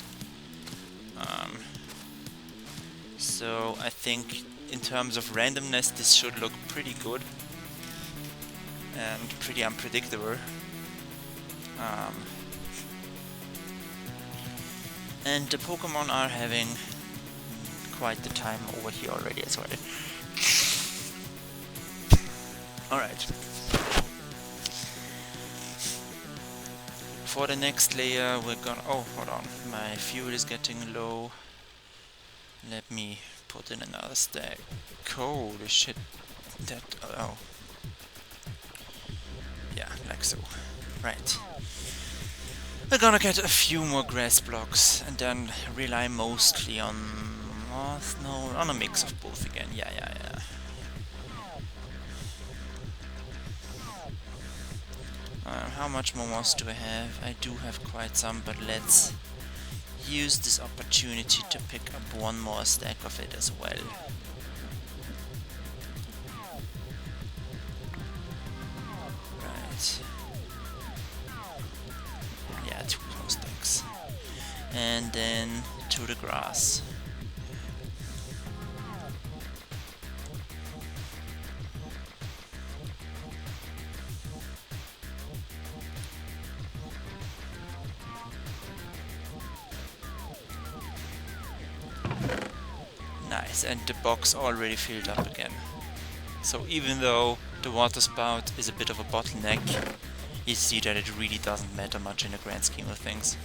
So I think in terms of randomness this should look pretty good and pretty unpredictable. And the Pokemon are having quite the time over here already as well. Alright. For the next layer we're gonna... Oh, hold on. My fuel is getting low. Let me put in another stack. Holy shit. That... Oh. Yeah, like so. Right. We're gonna get a few more grass blocks and then rely mostly on moss, no, on a mix of both again. Yeah. How much more moss do I have? I do have quite some, but let's use this opportunity to pick up one more stack of it as well. Right. Yeah, 2 more stacks. And then to the grass. Nice, and the box already filled up again. So even though the water spout is a bit of a bottleneck, you see that it really doesn't matter much in the grand scheme of things.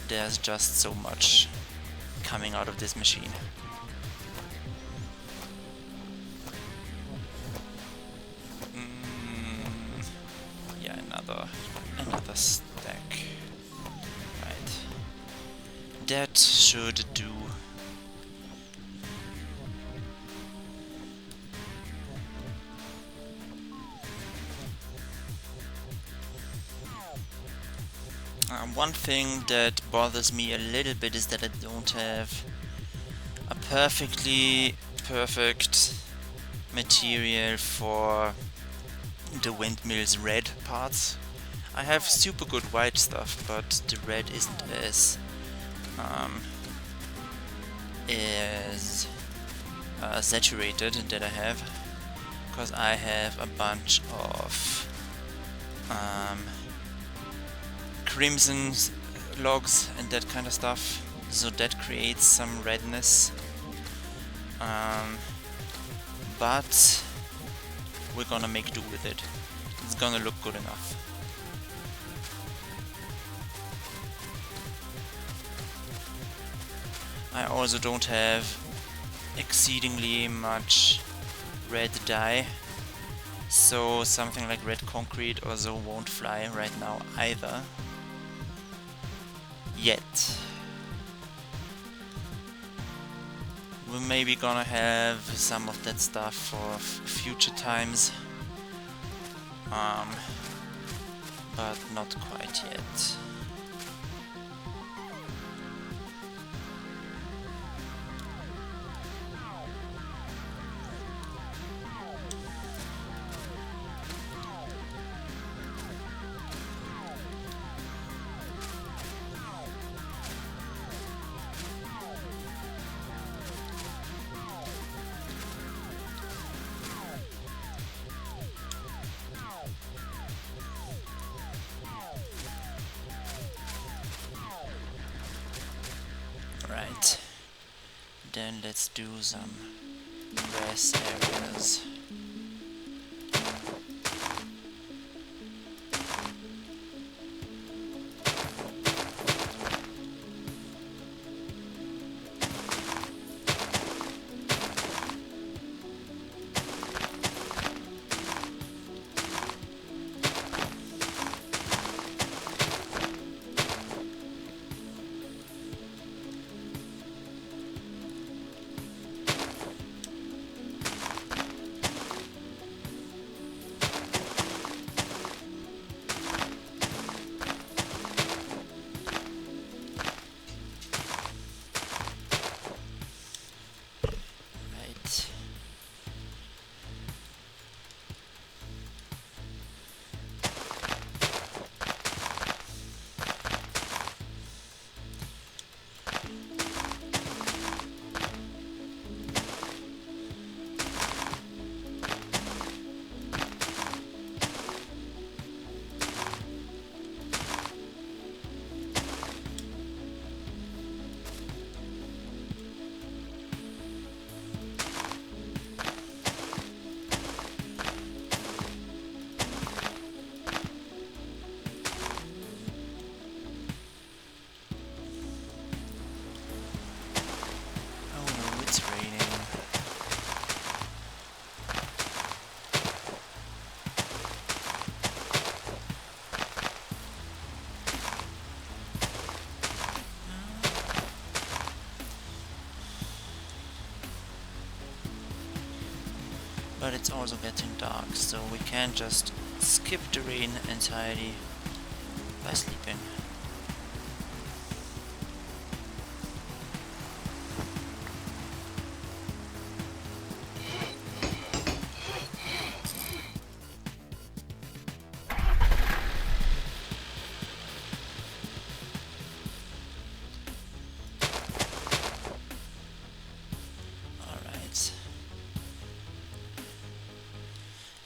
There's just so much coming out of this machine. Yeah, another stack. Right. That should do. One thing that bothers me a little bit is that I don't have a perfectly perfect material for the Windmill's red parts. I have super good white stuff, but the red isn't as saturated that I have, because I have a bunch of crimson logs and that kind of stuff, so that creates some redness, but we're gonna make do with it. It's gonna look good enough. I also don't have exceedingly much red dye, so something like red concrete also won't fly right now either. Yet. We're maybe gonna have some of that stuff for future times, but not quite yet. Right, then let's do some grass areas. But it's also getting dark, so we can't just skip the rain entirely by sleeping.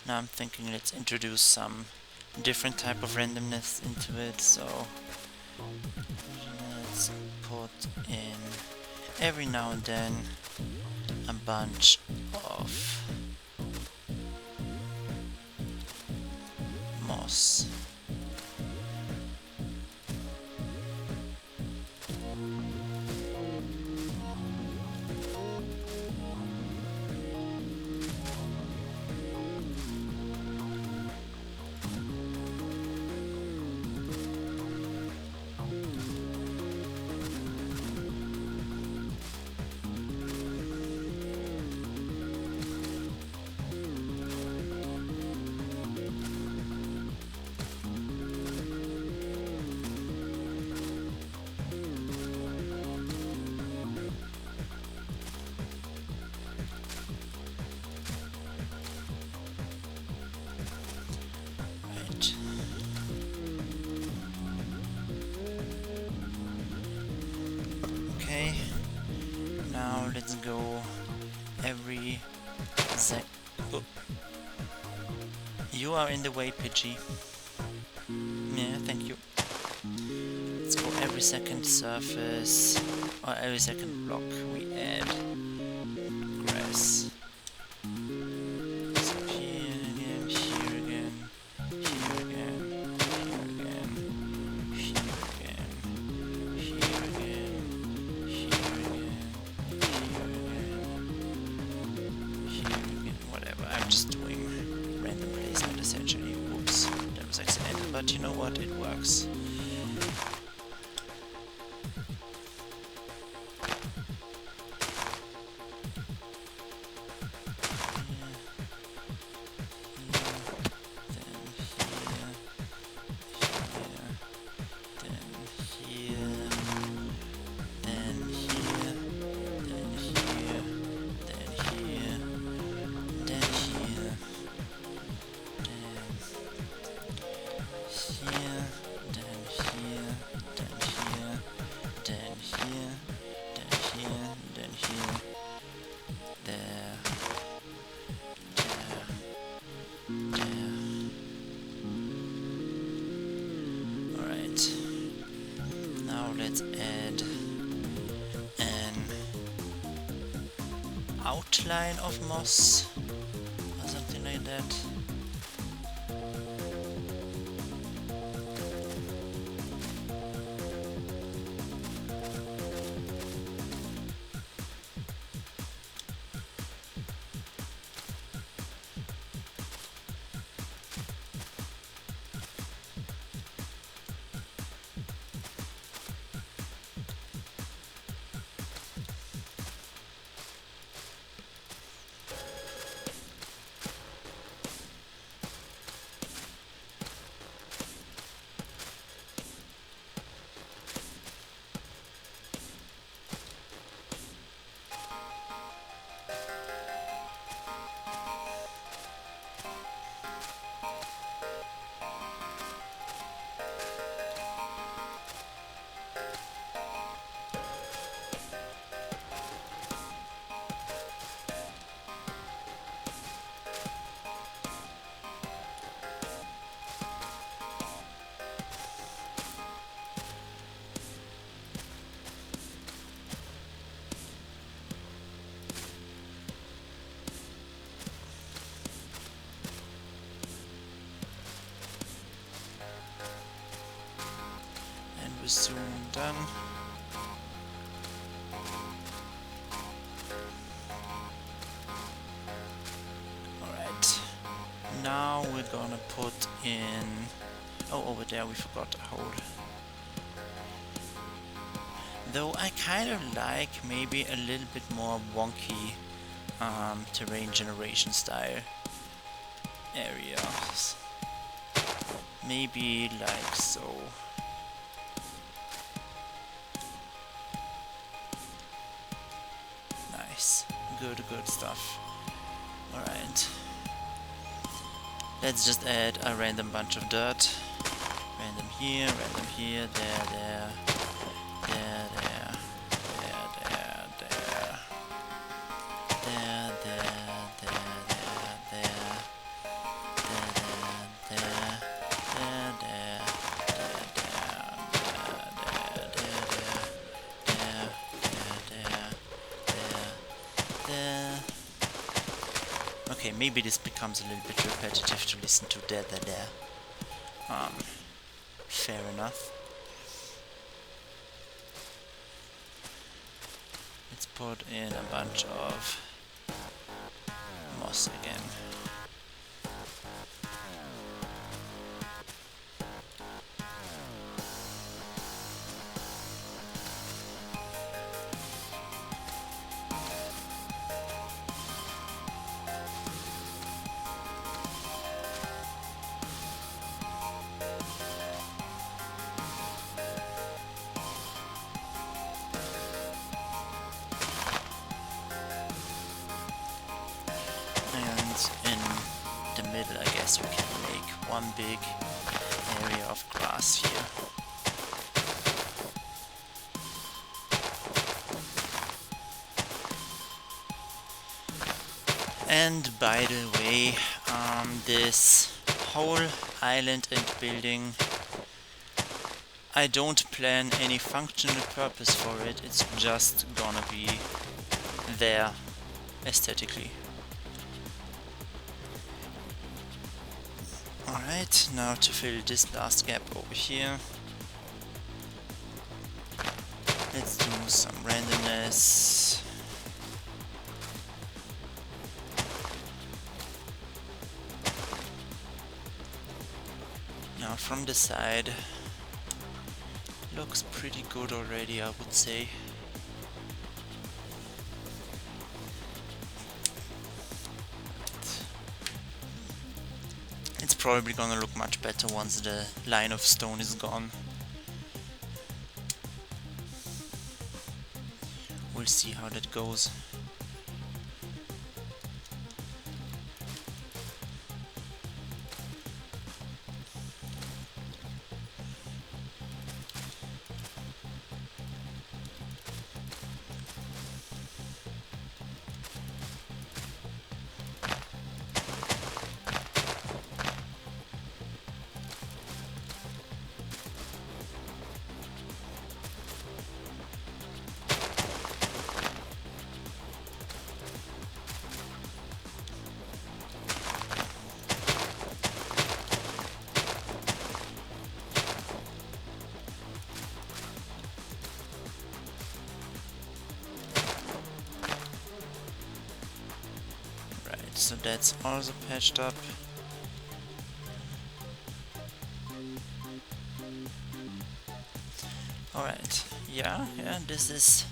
Now I'm thinking let's introduce some different type of randomness into it, so let's put in every now and then a bunch of moss. Okay, now let's go every sec. Oh. You are in the way, Pidgey. Yeah, thank you. Let's go every second surface, or every second block we add grass. So here again. essentially. Whoops, that was accidental, but you know what, it works. Let's add an outline of moss or something like that. Soon done. Alright, now we're gonna put in, oh, over there we forgot a hole. Though I kind of like maybe a little bit more wonky terrain generation style areas. Maybe like so. Good stuff. Alright. Let's just add a random bunch of dirt. Random here, there, there, there, there, there, there, there, there, there, there, there, there, there, there. Okay, maybe this becomes a little bit repetitive to listen to there. Fair enough. Let's put in a bunch of moss again. I guess we can make one big area of grass here. And by the way, this whole island and building, I don't plan any functional purpose for it, it's just gonna be there aesthetically. Alright, now to fill this last gap over here, let's do some randomness. Now from the side, looks pretty good already, I would say. It's probably gonna look much better once the line of stone is gone. We'll see how that goes. So that's also patched up. Alright, yeah, this is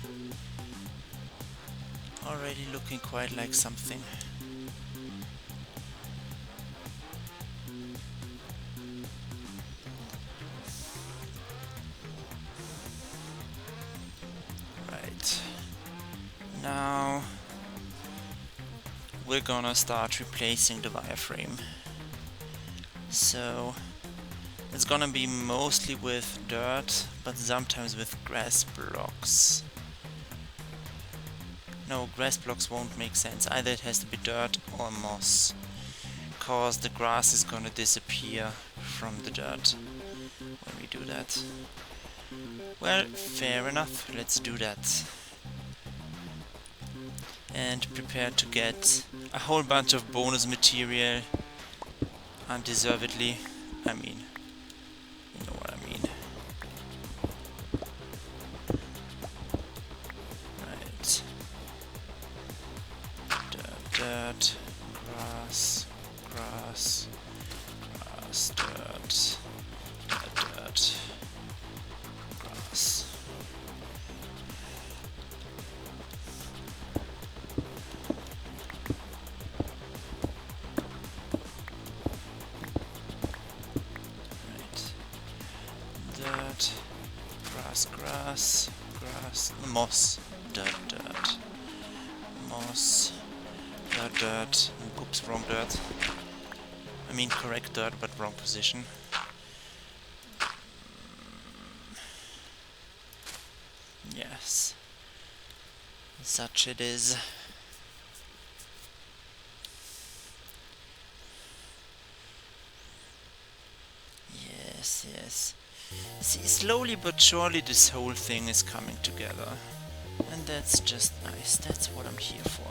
already looking quite like something. Right, now we're gonna start replacing the wireframe. So it's gonna be mostly with dirt, but sometimes with grass blocks. No, grass blocks won't make sense. Either it has to be dirt or moss, cause the grass is gonna disappear from the dirt when we do that. Well, fair enough, let's do that. And prepare to get a whole bunch of bonus material undeservedly. I mean, you know what I mean. Right. Dirt, grass, grass, grass, dirt, dirt, grass. Grass, grass, moss, dirt, moss, dirt, oops, wrong dirt. I mean correct dirt, but wrong position. Yes, such it is. Yes. See, slowly but surely this whole thing is coming together. And that's just nice. That's what I'm here for.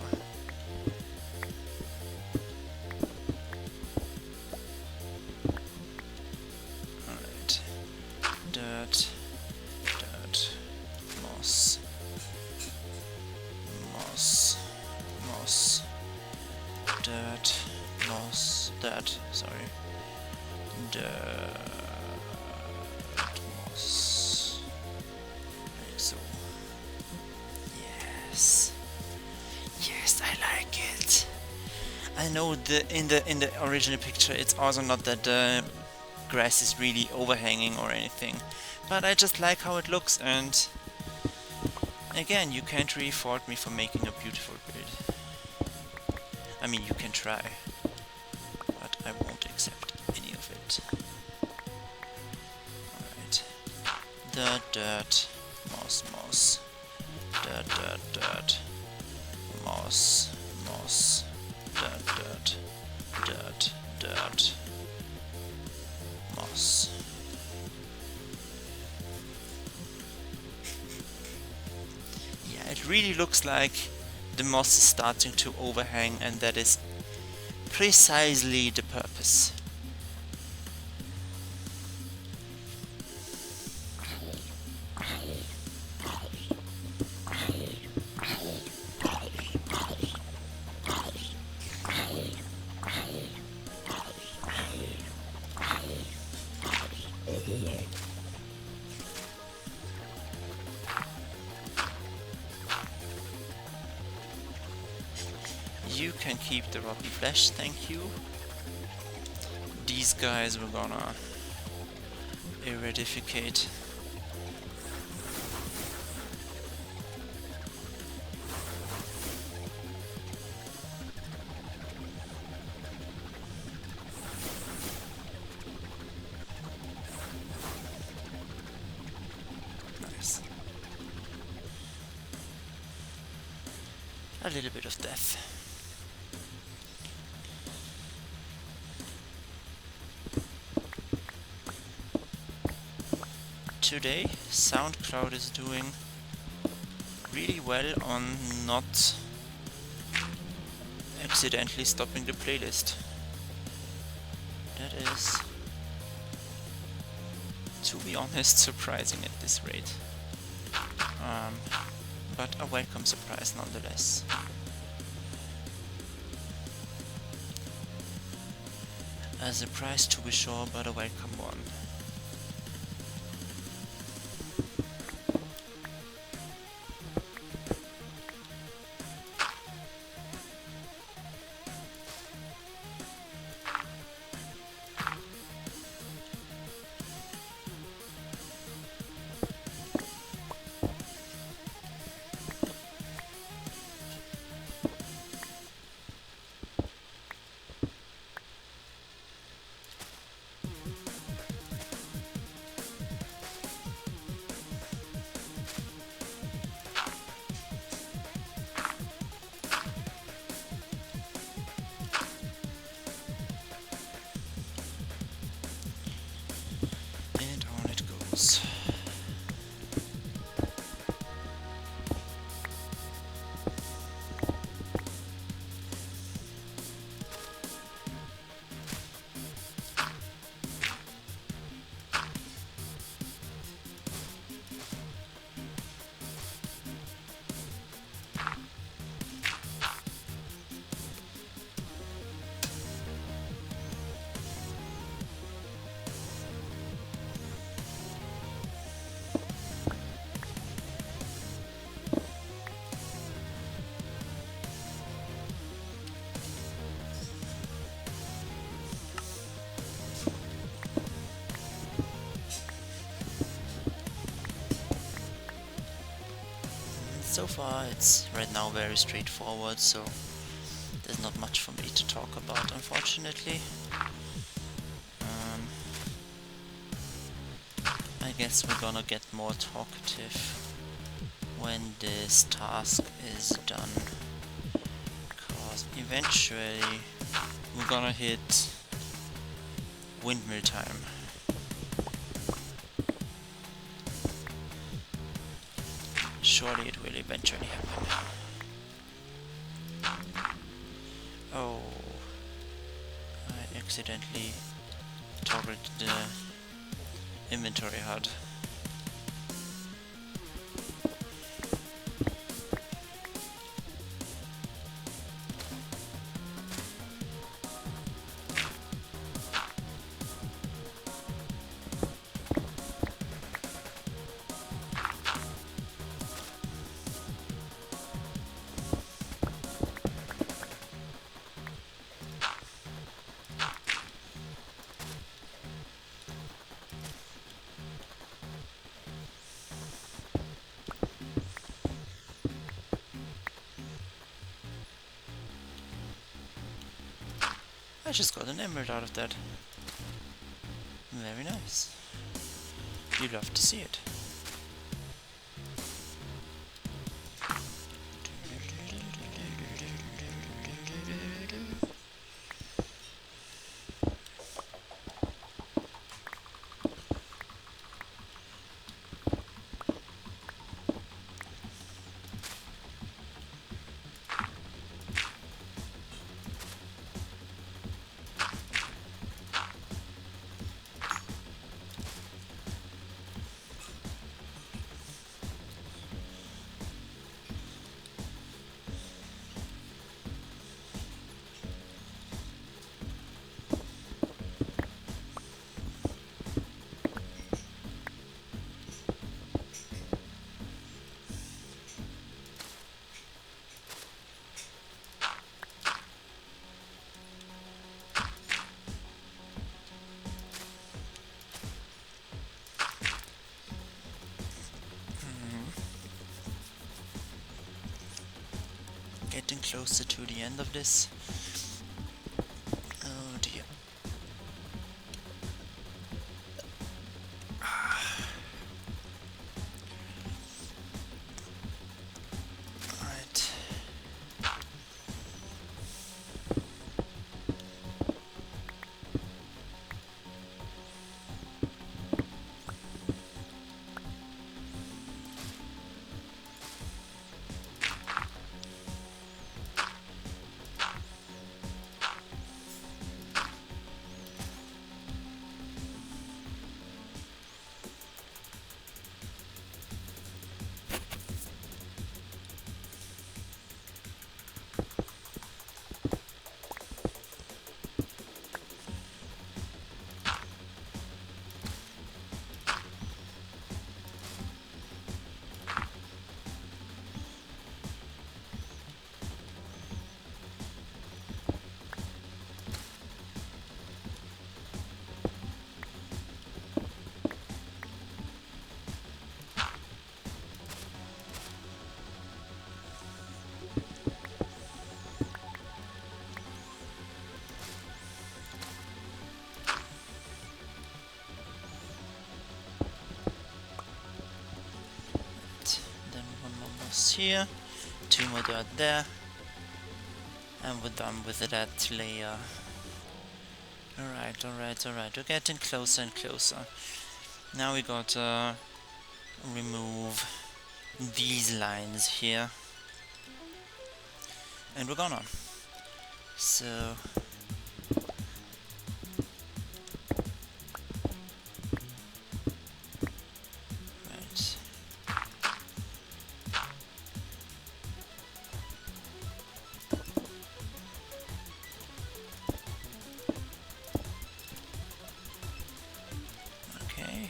Alright. Dirt. Moss. Dirt. Sorry. Dirt. Like so. Yes, I like it. I know in the original picture it's also not that the grass is really overhanging or anything, but I just like how it looks, and again, you can't really fault me for making a beautiful build. I mean, you can try, but I won't accept any of it. Dirt, moss, dirt, moss, dirt, moss. Yeah, it really looks like the moss is starting to overhang, and that is precisely the purpose. You can keep the rotten flesh, thank you. These guys we're gonna eradificate. Nice. A little bit of death. Today, SoundCloud is doing really well on not accidentally stopping the playlist. That is, to be honest, surprising at this rate. But a welcome surprise nonetheless. A surprise to be sure, but a welcome one. And on it goes. So far it's right now very straightforward, so there's not much for me to talk about, unfortunately. I guess we're gonna get more talkative when this task is done, because eventually we're gonna hit windmill time. Surely it will eventually happen. Oh, I accidentally toggled the inventory HUD. I just got an emerald out of that. Very nice. You love to see it. closer to the end of this. Oh dear. Right. Then one more moss here, 2 more dirt there, and we're done with that layer. Alright, we're getting closer and closer. Now we gotta remove these lines here, and we're gonna. So right. Okay.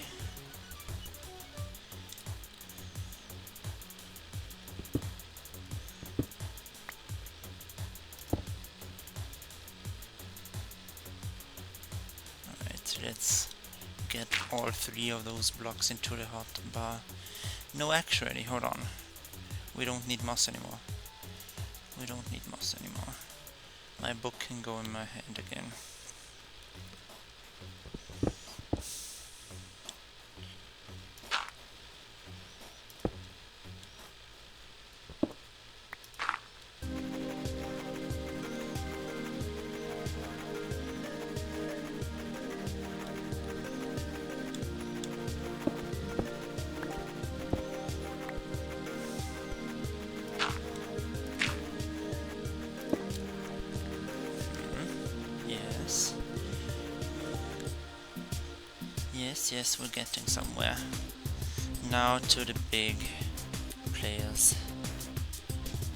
Let's get all 3 of those blocks into the hotbar. No, actually, hold on. We don't need moss anymore. My book can go in my hand again. Yes, we're getting somewhere. Now to the big players.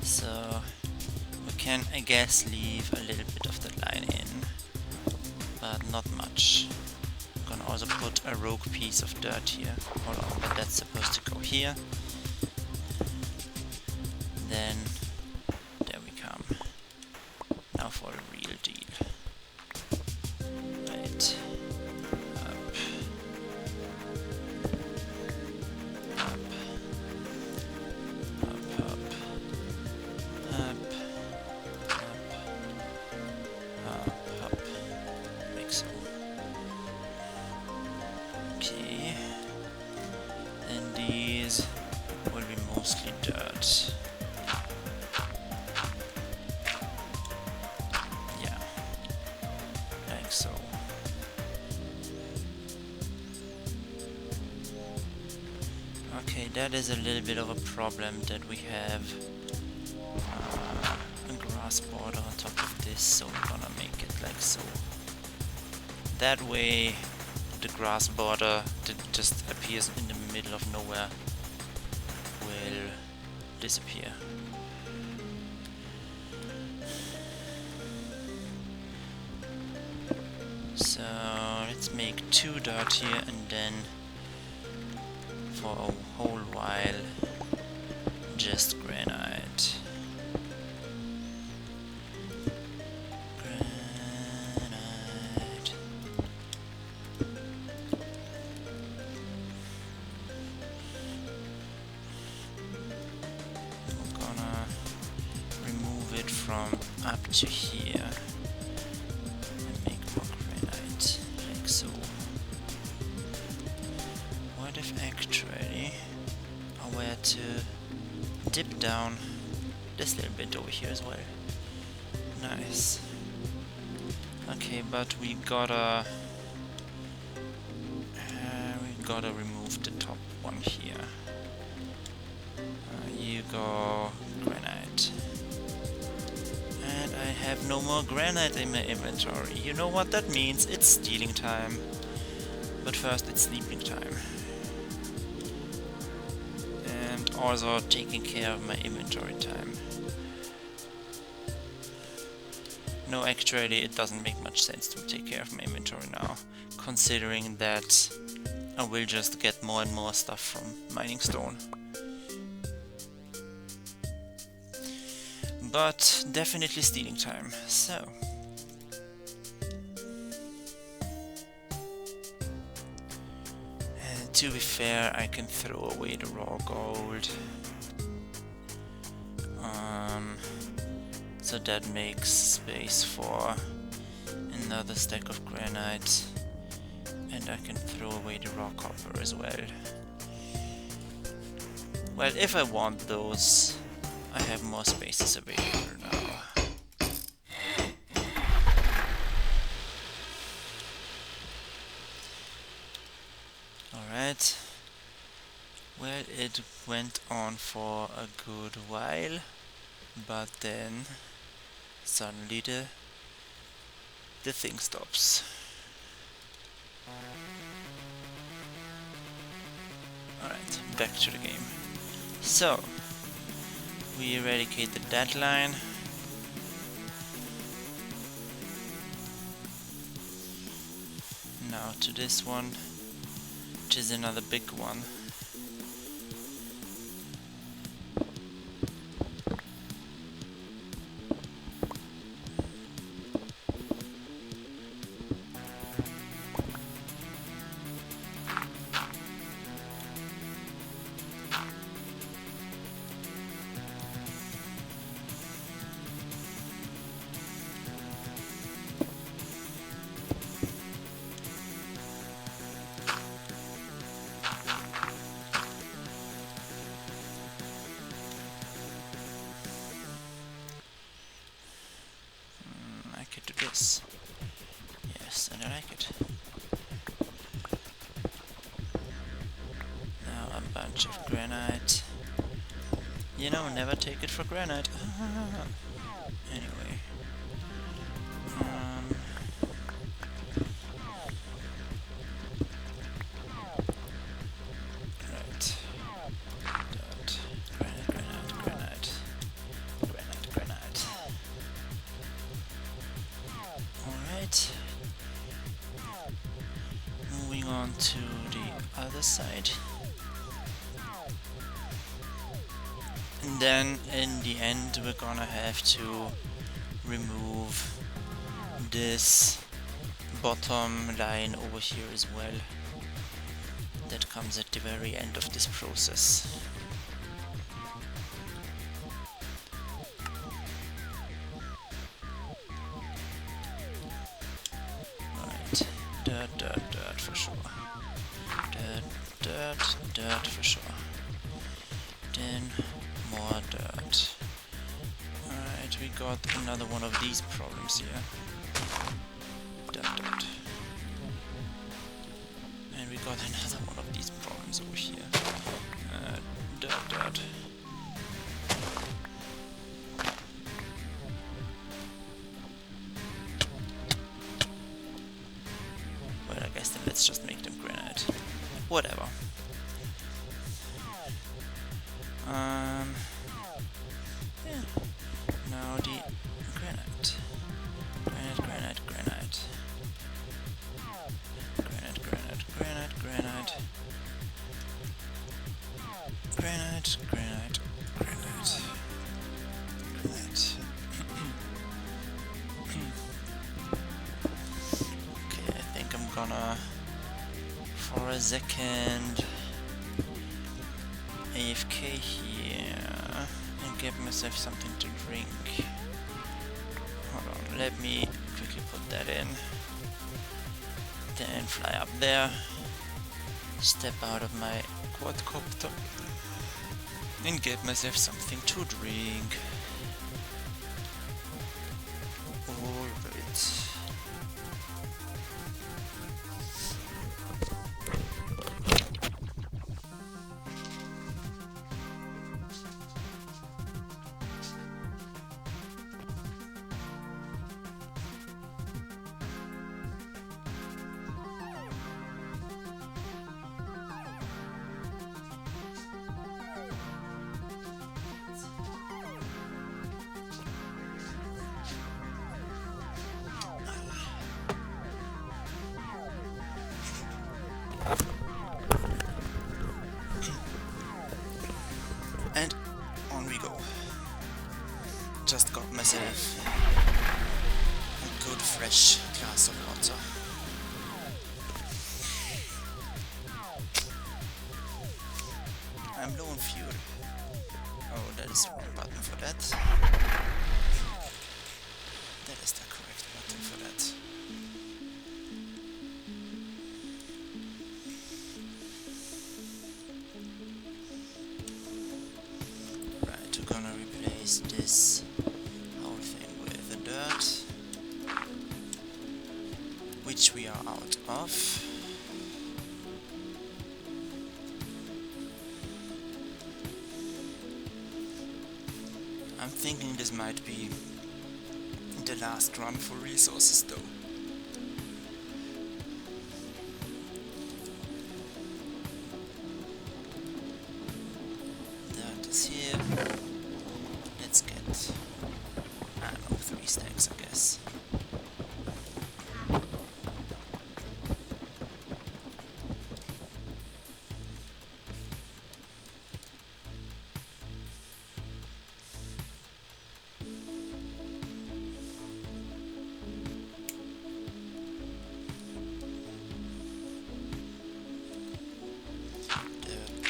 So we can, I guess, leave a little bit of the line in, but not much. I'm gonna also put a rogue piece of dirt here. Hold on, but that's supposed to go here. Then there we come. Now for the real deal. Right. Okay, and these will be mostly dirt. Yeah, like so. Okay, that is a little bit of a problem that we have a grass border on top of this, so we're gonna make it like so. That way the grass border that just appears in the middle of nowhere will disappear. So let's make 2 dirt here, and then for a whole while just granite. from up to here and make more granite, like so. What if actually I were to dip down this little bit over here as well? Nice. Okay, but we gotta remove the top one here. You go granite. And I have no more granite in my inventory. You know what that means? It's stealing time. But first it's sleeping time. And also taking care of my inventory time. No, actually it doesn't make much sense to take care of my inventory now, considering that I will just get more and more stuff from mining stone. But definitely stealing time, so... to be fair, I can throw away the raw gold. So that makes space for another stack of granite. And I can throw away the raw copper as well. Well, if I want those, I have more spaces available now. Alright. Well, it went on for a good while, but then suddenly the thing stops. Alright, back to the game. So, we eradicated that line. Now to this one, which is another big one. Yes, and I like it. Now a bunch of granite. You know, never take it for granted. Anyway. Right. Dot. Granite. Alright. Moving on to the other side. And then in the end we're gonna have to remove this bottom line over here as well. That comes at the very end of this process. Alright, dirt for sure. Dirt for sure. Then more dirt. Alright, we got another one of these problems here. Dirt. And we got another one of these problems over here. Dirt. Well, I guess then let's just make them granite. Whatever. Yeah. Now the granite. Granite. Okay, I think I'm gonna, for a second, AFK here and get myself something to drink. let me quickly put that in. Then fly up there. Step out of my quadcopter and get myself something to drink. Alright. And on we go. Just got myself a good fresh glass of water. I'm low on fuel. Oh, that is the wrong button for that. That is the correct button for that. Right, we're gonna replace this whole thing with the dirt, which we are out of. I'm thinking this might be the last run for resources though. That is here. Let's get, I don't know, 3 stacks I guess.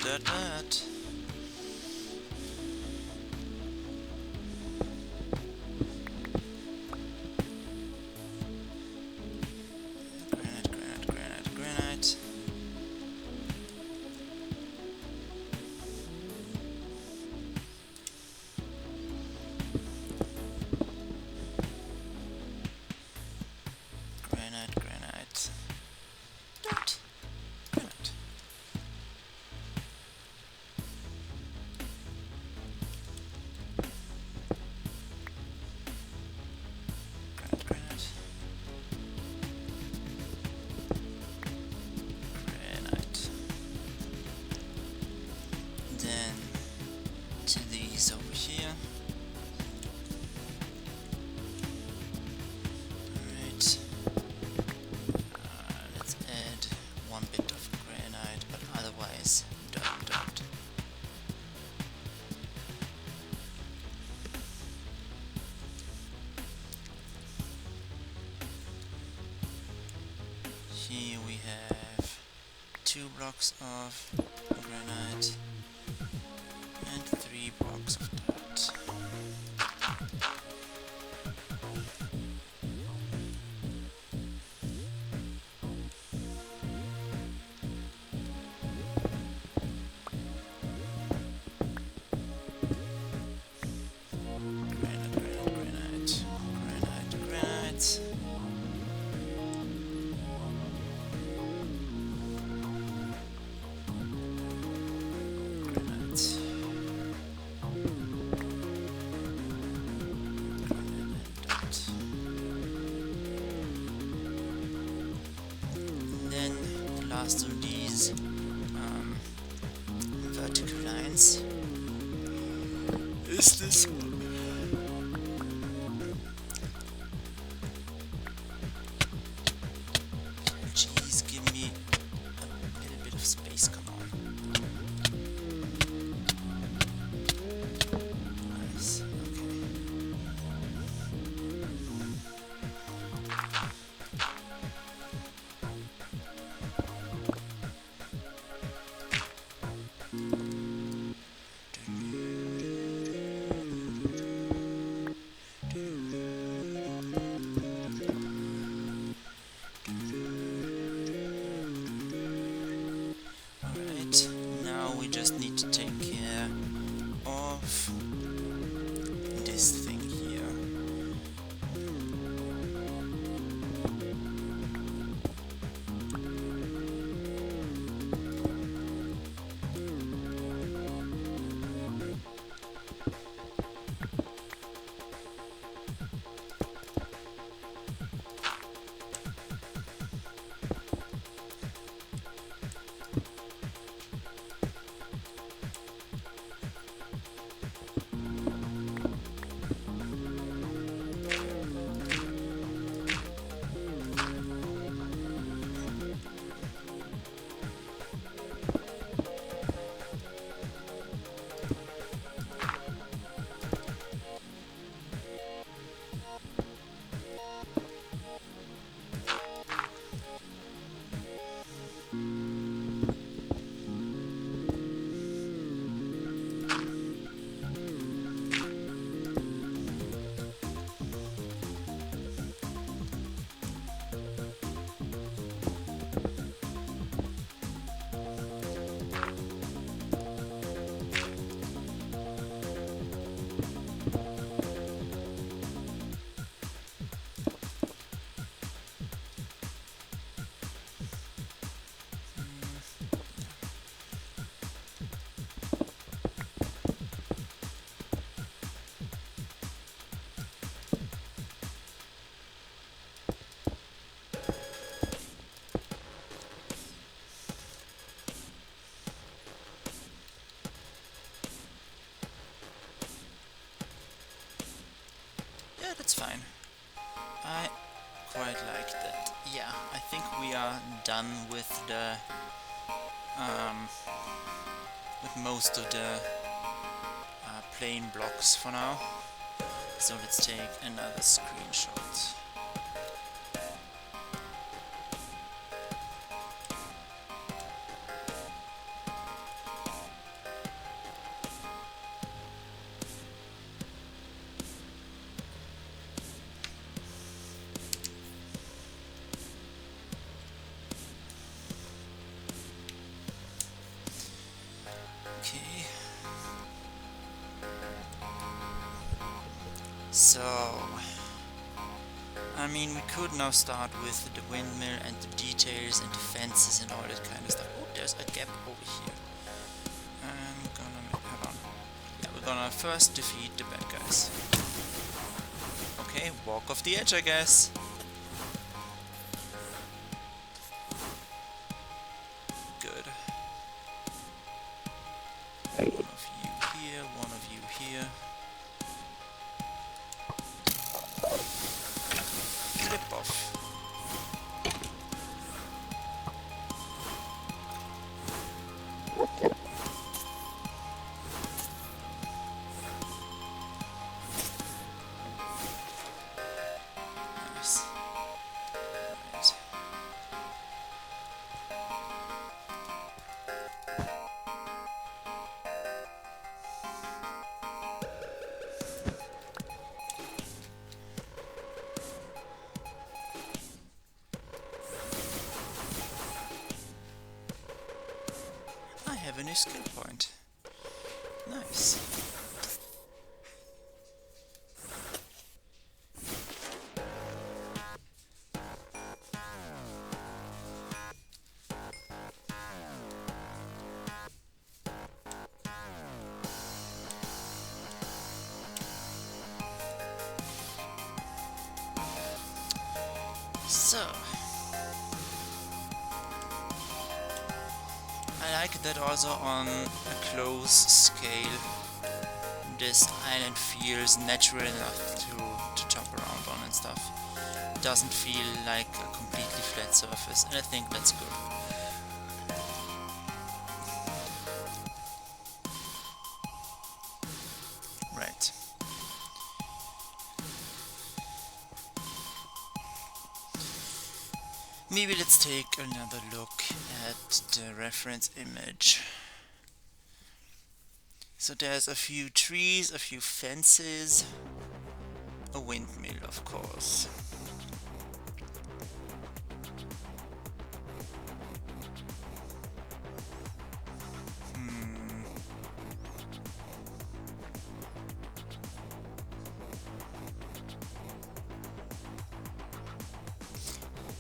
Dirt. Granite. Dirt. Granite. Then to these over here. Alright. Let's add 1 bit of granite, but otherwise dirt. Here we have 2 blocks of granite and 3 blocks of dirt. Granite. Then the last of these vertical lines is this one. Jeez, give me a little bit of space, come on. Nice, okay. fine. I quite like that. Yeah, I think we are done with the with most of the plain blocks for now. So let's take another screenshot. Okay. So, I mean, we could now start with the windmill and the details and the fences and all that kind of stuff. Oh, there's a gap over here. I'm gonna hold on. Yeah, we're gonna first defeat the bad guys. Okay, walk off the edge, I guess. Good. One of you here, one of you here. Flip off. Nice. Right. I have a new skill point. Nice. So, I like that also on a close scale this island feels natural enough to jump around on and stuff. It doesn't feel like a completely flat surface, and I think that's good. Right. Maybe let's take another look at the reference image. So there's a few trees, a few fences, a windmill, of course.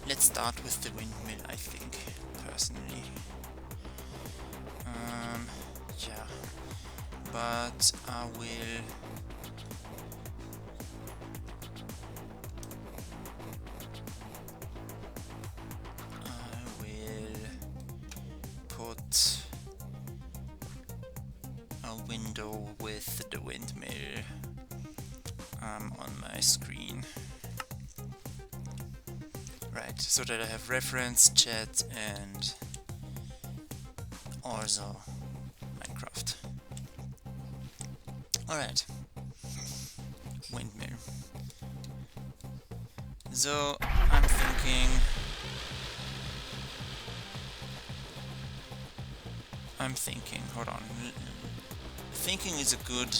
Let's start with the windmill, I think, personally. Yeah, but I will put a window with the windmill on my screen. Right, so that I have reference, chat, and also Minecraft. Alright, windmill. So I'm thinking, hold on. Thinking is a good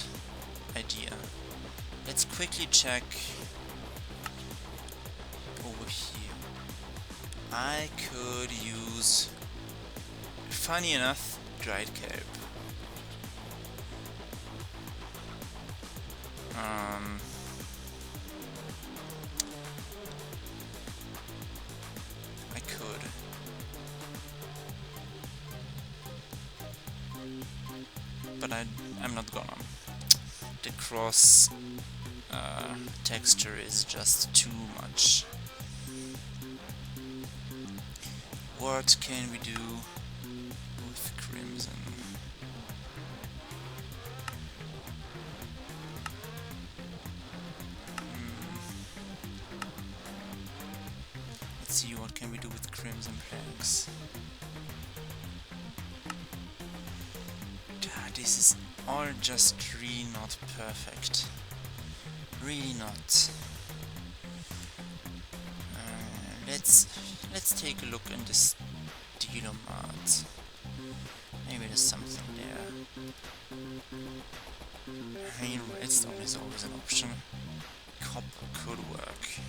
idea. Let's quickly check over here. I could use, funny enough, dried kelp. I could. But I'm not gonna. The cross texture is just too much. What can we do with crimson? Let's see what can we do with crimson planks. This is all just really not perfect. Really not. Let's take a look in the steel mart. Maybe there's something there. I mean, redstone is always an option. Copper could work.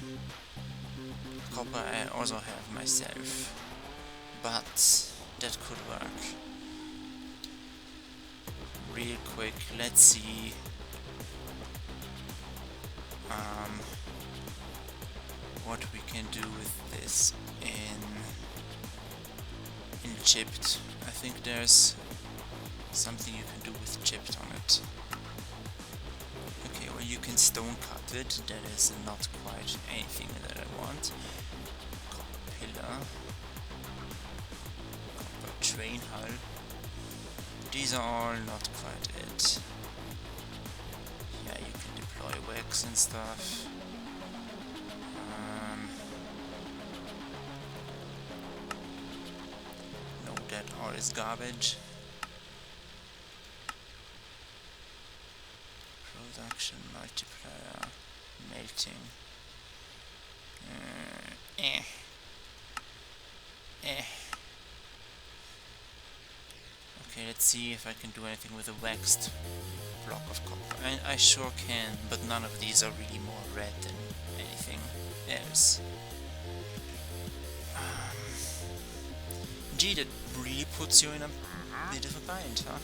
Copper I also have myself, but that could work. Real quick, let's see. What we can do with this in chipped. I think there's something you can do with chipped on it. Okay, well you can stone cut it. That is not quite anything that I want. Copper pillar, copper train hull. These are all not quite it. Yeah, you can deploy wax and stuff. No, that all is garbage. Production, multiplier, melting. Okay, let's see if I can do anything with a waxed block of copper. I sure can, but none of these are really more red than anything else. Gee, that really puts you in a bit of a bind, huh?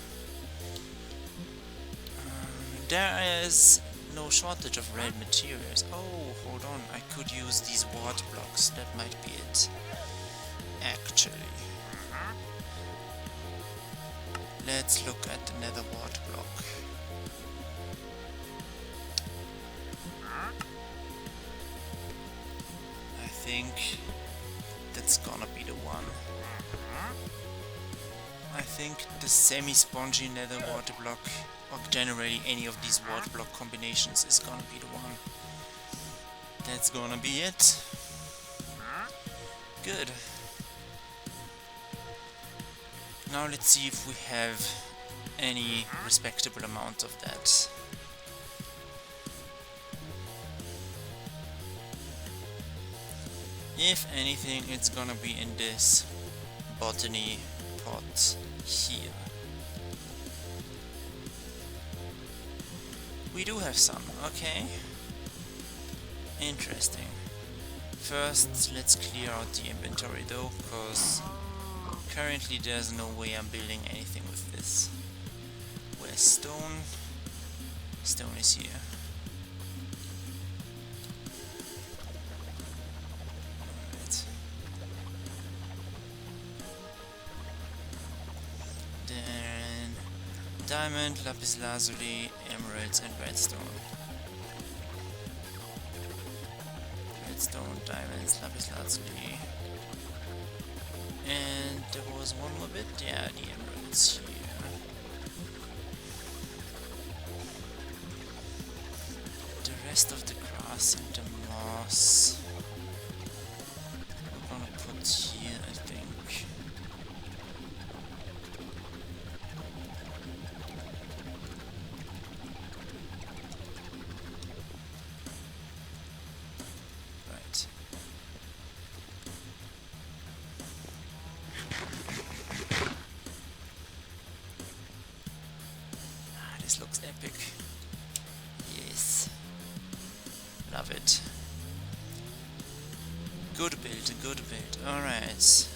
There is no shortage of red materials. Oh, hold on, I could use these wart blocks, that might be it. Actually. Let's look at the nether wart block. I think that's gonna be the one. I think the semi-spongy nether water block, or generally any of these water block combinations, is gonna be the one. That's gonna be it. Good. Now let's see if we have any respectable amount of that. If anything, it's gonna be in this botany pot here. We do have some, okay. Interesting. First, let's clear out the inventory though, because currently there's no way I'm building anything with this. Where's stone? Stone is here. Right. Then diamond, lapis lazuli, emeralds and redstone. Redstone, diamonds, lapis lazuli. And there was one more bit, yeah, the emeralds here. The rest of the grass and the moss we're gonna put here, I think. Right. This looks epic. Yes. Love it. Good build, good build. Alright.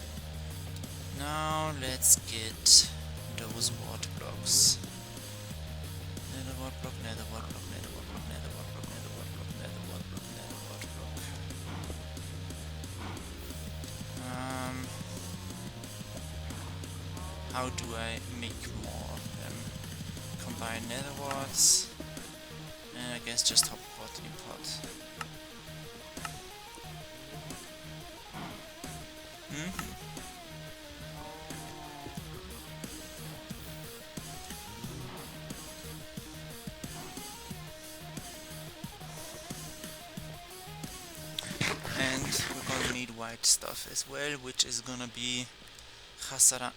Now let's get those wart blocks. Nether wart block, nether wart block, nether wart block, nether wart block, nether wart block, nether wart block, nether wart block. How do I make more of them? Combine nether warts, and I guess just hop botany pot. And and we're gonna need white stuff as well, which is gonna be Jacaranda.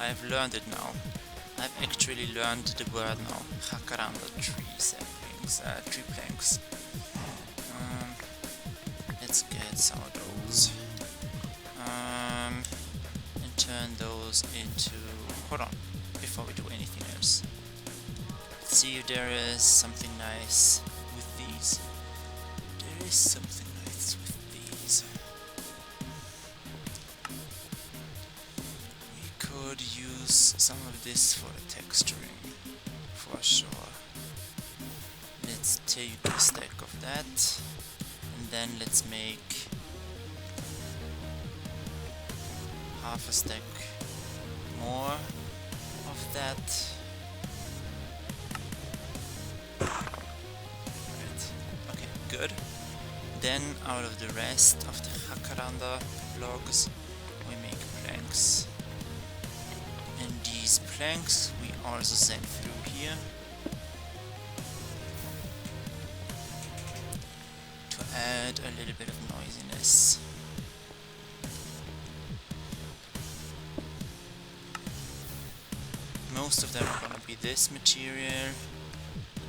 I've learned it now. I've actually learned the word now. Jacaranda tree saplings, tree planks. Let's get some of those. And turn those into... Hold on, before we do anything else. Let's see if there is something nice with these. There is something nice with these. We could use some of this for the texturing, for sure. Let's take a stack of that, and then let's make half a stack more of that. Right. Okay, good. Then out of the rest of the jacaranda logs we make planks. And these planks we also send through here to add a little bit of noisiness. Most of them are gonna be this material.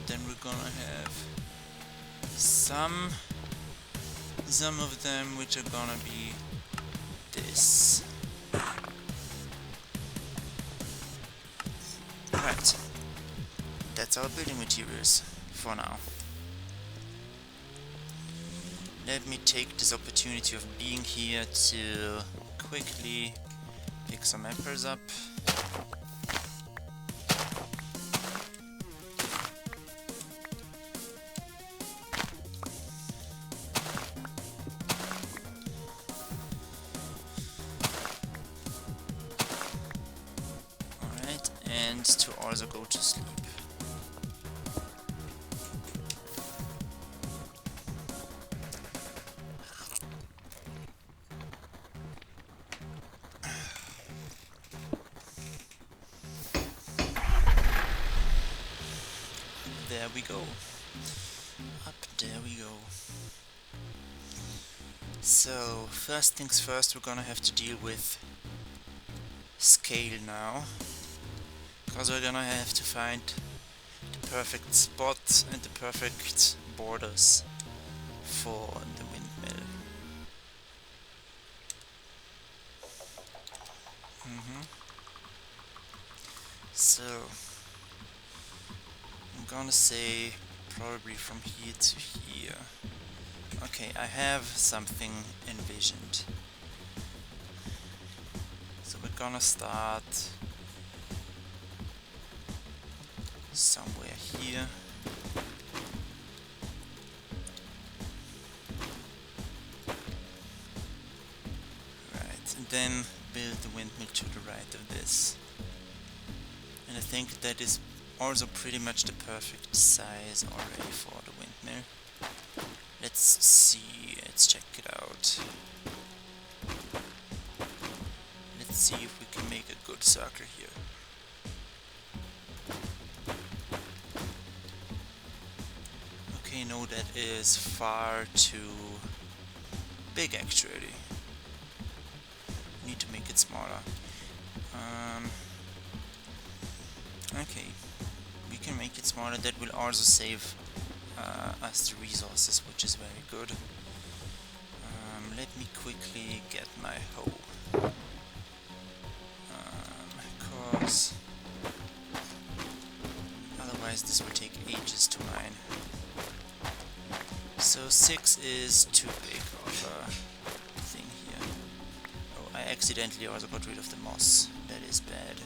Then we're gonna have some of them which are gonna be this. Right, that's our building materials for now. Let me take this opportunity of being here to quickly pick some apples up. And to also go to sleep. There we go. Up there we go. So, first things first, we're gonna have to deal with scale now. Because we're gonna have to find the perfect spot and the perfect borders for the windmill. So I'm gonna say probably from here to here. Okay, I have something envisioned. So we're gonna start somewhere here. Right, and then build the windmill to the right of this. And I think that is also pretty much the perfect size already for the windmill. Let's see, let's check it out. Let's see if we can make a good circle here. Okay, no, that is far too big actually. Need to make it smaller. Okay, we can make it smaller. That will also save us the resources, which is very good. Let me quickly get my hoe. Because otherwise this will take ages to mine. So 6 is too big of a thing here. Oh, I accidentally also got rid of the moss. That is bad.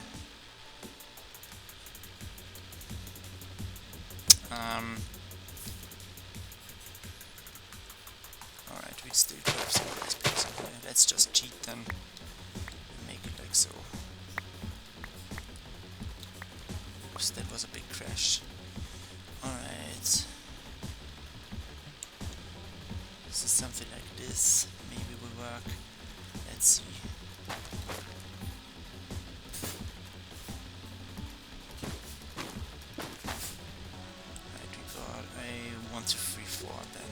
Alright, we still have some of this place in here. Let's just cheat then and make it like so. Oops, that was a big crash. Alright. So something like this maybe will work. Let's see. Right, we got a 1, 2, 3, 4 then.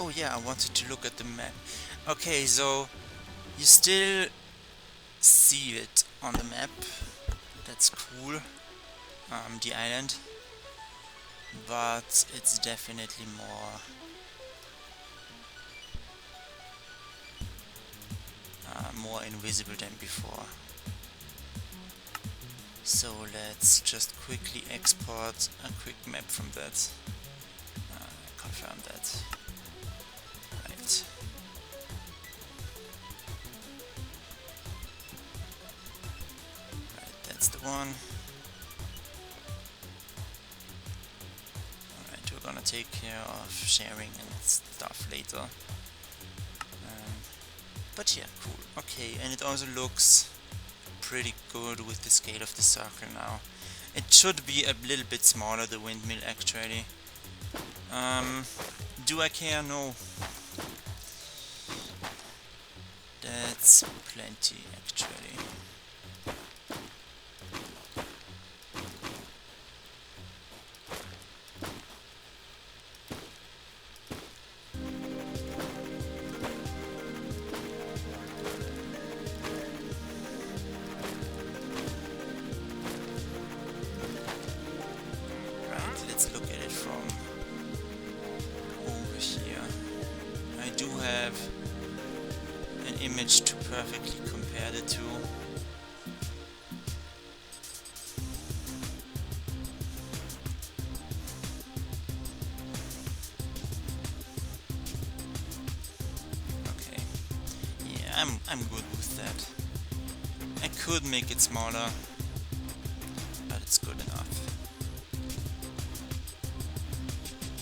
Oh yeah, I wanted to look at the map. Okay, so you still see it on the map. That's cool. The island, but it's definitely more invisible than before. So let's just quickly export a quick map from that. Confirm that. Right. Right, that's the one. Alright, we're gonna take care of sharing and stuff later. But yeah, cool. Okay, and it also looks pretty good with the scale of the circle now. It should be a little bit smaller, the windmill, actually. Do I care? No. That's plenty, actually. Right, let's look at it from over here. I do have an image to perfectly compare the two. Okay, yeah, I'm good with that. I could make it smaller, but it's good enough.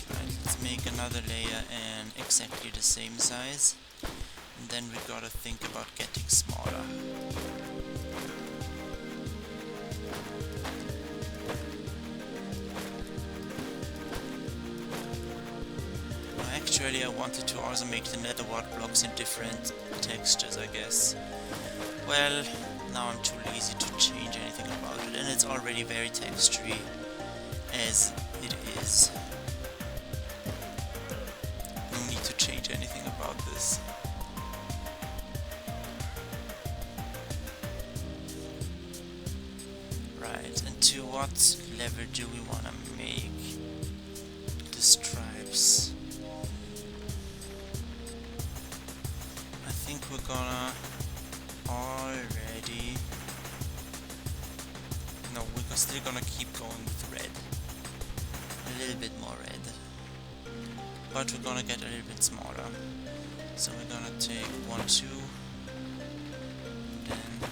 Right, let's make another layer and exactly the same size. And then we gotta think about getting smaller. Actually, I wanted to also make the netherwart blocks in different textures, I guess. Well, now I'm too lazy to change anything about it, and it's already very textury as it is. No need to change anything about this. Right, and to what level do we want to make the stripes? I think we're gonna already... No, we're still gonna keep going with red. A little bit more red. But we're gonna get a little bit smaller. So we're gonna take 1, 2, and then...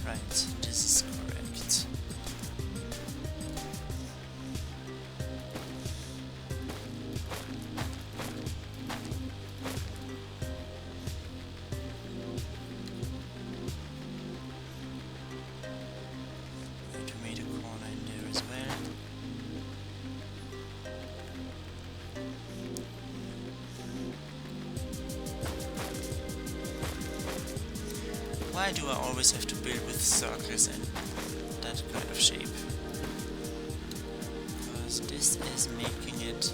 Right, this is correct. Right, we made a corner in there as well. Why do I always have to build with circles and that kind of shape? Because this is making it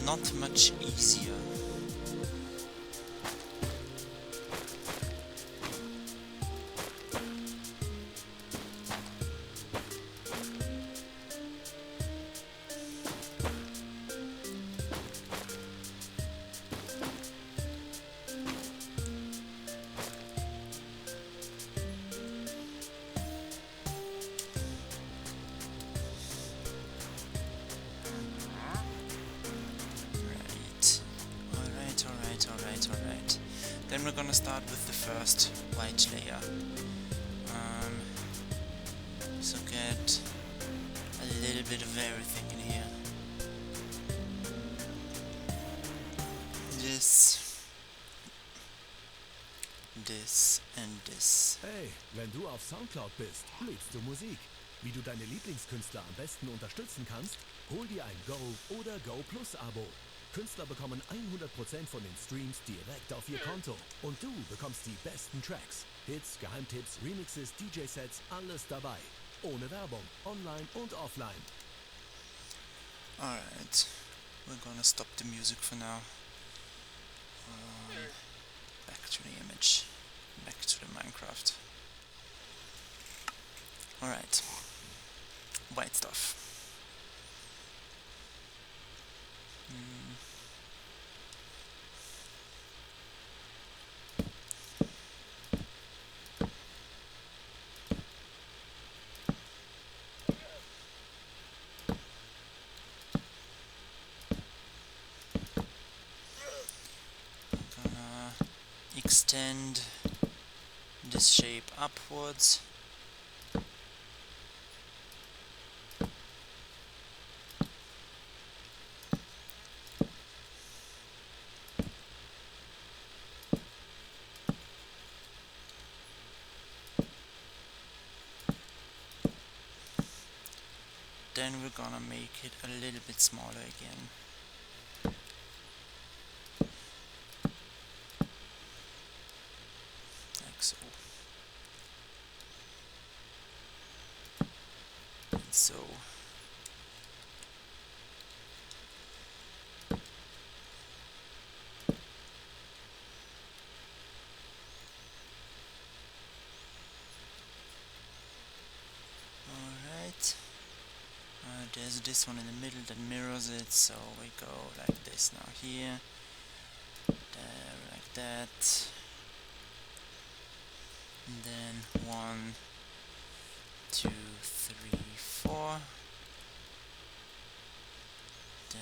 not much easier. Alright. Then we're gonna start with the first white layer. So get a little bit of everything in here. This this, and this. Hey, wenn du auf Soundcloud bist, liebst du Musik. Wie du deine Lieblingskünstler am besten unterstützen kannst? Hol dir ein Go oder Go Plus Abo. Künstler bekommen 100% von den Streams direkt auf ihr Konto. Und du bekommst die besten Tracks, Hits, Geheimtipps, Remixes, DJ-Sets, alles dabei. Ohne Werbung, online und offline. Alright, we're gonna stop the music for now. Back to the image, back to the Minecraft. Alright, white stuff. Gonna extend this shape upwards. Then we're gonna make it a little bit smaller again. Like so. And so. Alright. There's this one in the middle that mirrors it, so we go like this now here, there, like that, and then 1, 2, 3, 4, then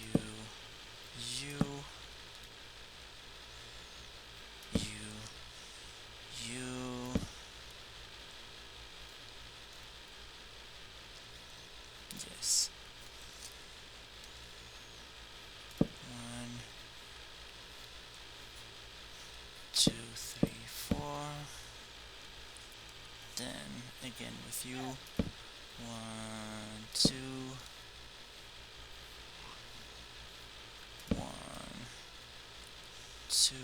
you, yes. 1, 2, 3, 4. Then again with you. 1, 2. 1, 2.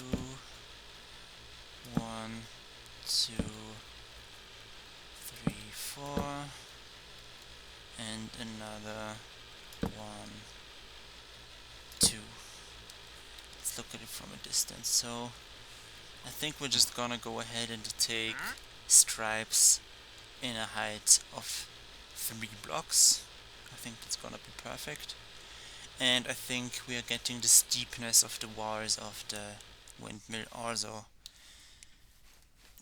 1, 2, 3, 4. And another 1, 2. Let's look at it from a distance. So I think we're just gonna go ahead and take stripes in a height of 3 blocks. I think that's gonna be perfect. And I think we are getting the steepness of the walls of the windmill also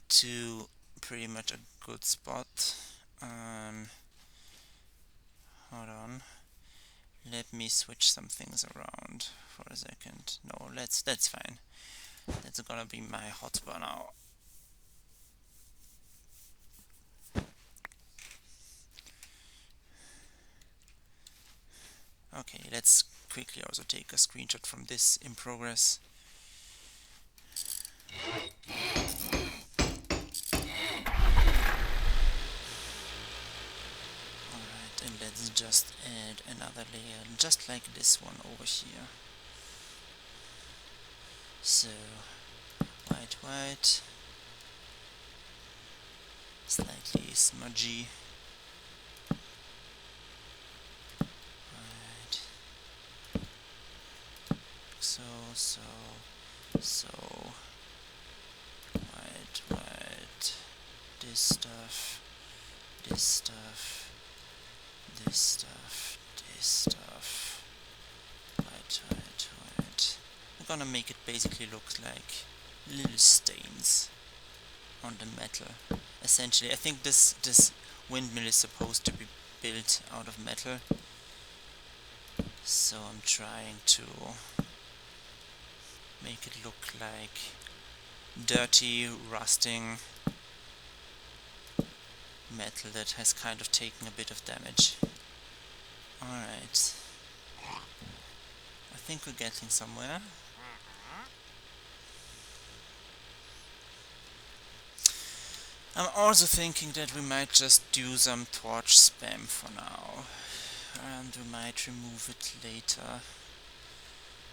to pretty much a good spot. Hold on. Let me switch some things around for a second. No, that's fine. That's gonna be my hotbar now. Okay, let's quickly also take a screenshot from this in progress. Alright, and let's just add another layer, just like this one over here. So, white, slightly smudgy. Right. So, white, this stuff, this stuff, this stuff, this stuff, white. I'm gonna make it basically look like little stains on the metal. Essentially, I think this windmill is supposed to be built out of metal, so I'm trying to make it look like dirty, rusting metal that has kind of taken a bit of damage. Alright. I think we're getting somewhere. I'm also thinking that we might just do some torch spam for now, and we might remove it later.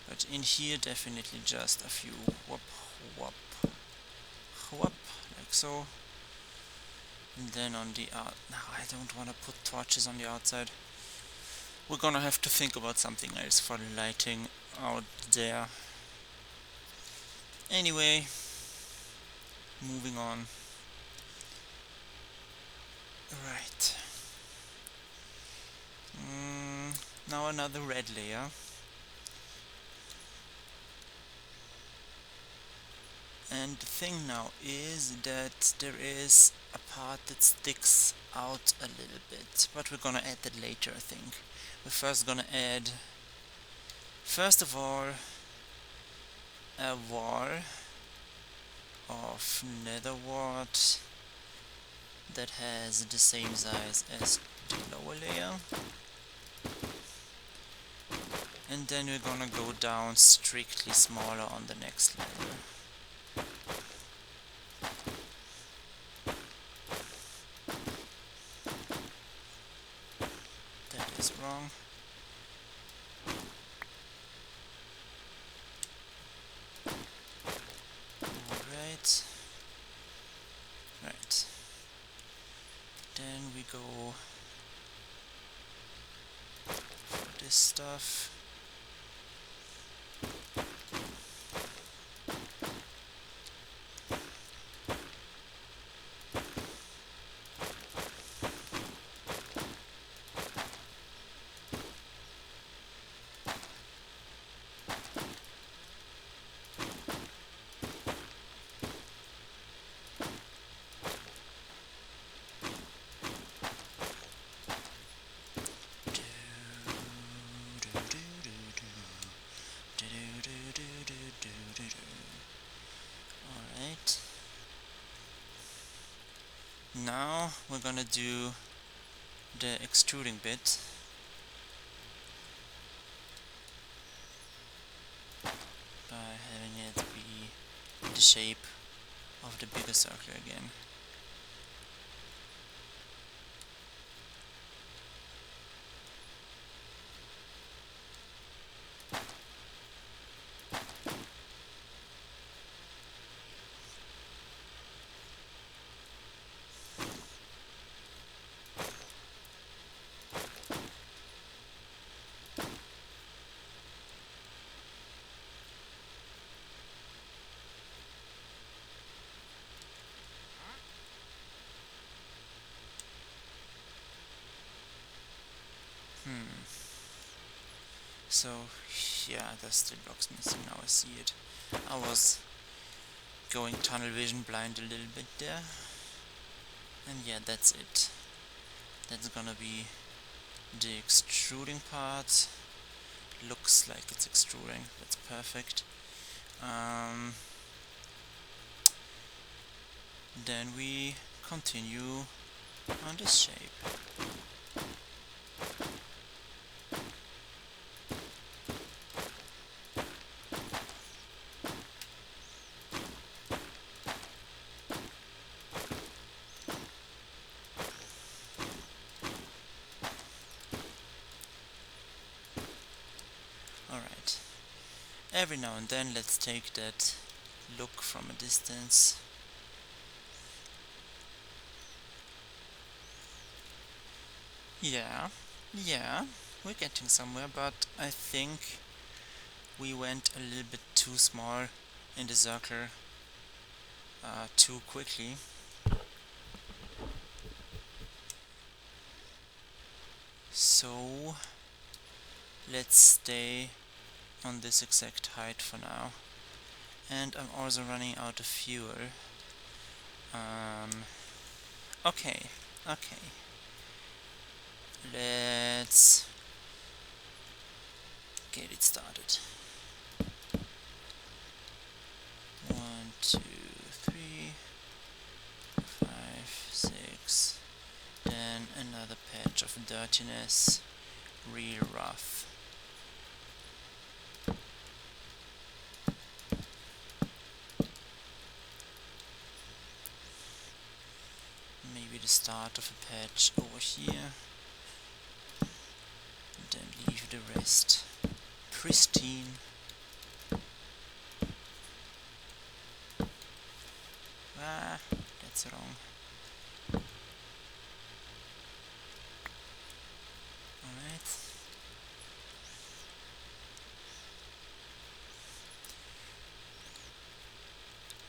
But in here, definitely just a few whoop, whoop, whoop, like so. And then on the out. Now I don't want to put torches on the outside. We're gonna have to think about something else for lighting out there. Anyway, moving on. Right. Now another red layer. And the thing now is that there is a part that sticks out a little bit, but we're gonna add that later, I think. We're first gonna add, first of all, a wall of nether wart that has the same size as the lower layer. And then we're gonna go down strictly smaller on the next level. That is wrong. Alright. Right. Then we go for this stuff. Alright. Now we're gonna do the extruding bit. By having it be the shape of the bigger circle again. So, yeah, there's still blocks missing, now I see it. I was going tunnel vision blind a little bit there. And yeah, that's it. That's gonna be the extruding part. Looks like it's extruding, that's perfect. Then we continue on this shape. Alright. Every now and then let's take that look from a distance. Yeah, we're getting somewhere, but I think we went a little bit too small in the circle too quickly. So let's stay on this exact height for now. And I'm also running out of fuel. Okay. Let's get it started. 1, 2, 3, 5, 6. Then another patch of dirtiness. Real rough. start of a patch over here, and then leave the rest pristine. Ah, that's wrong. Alright.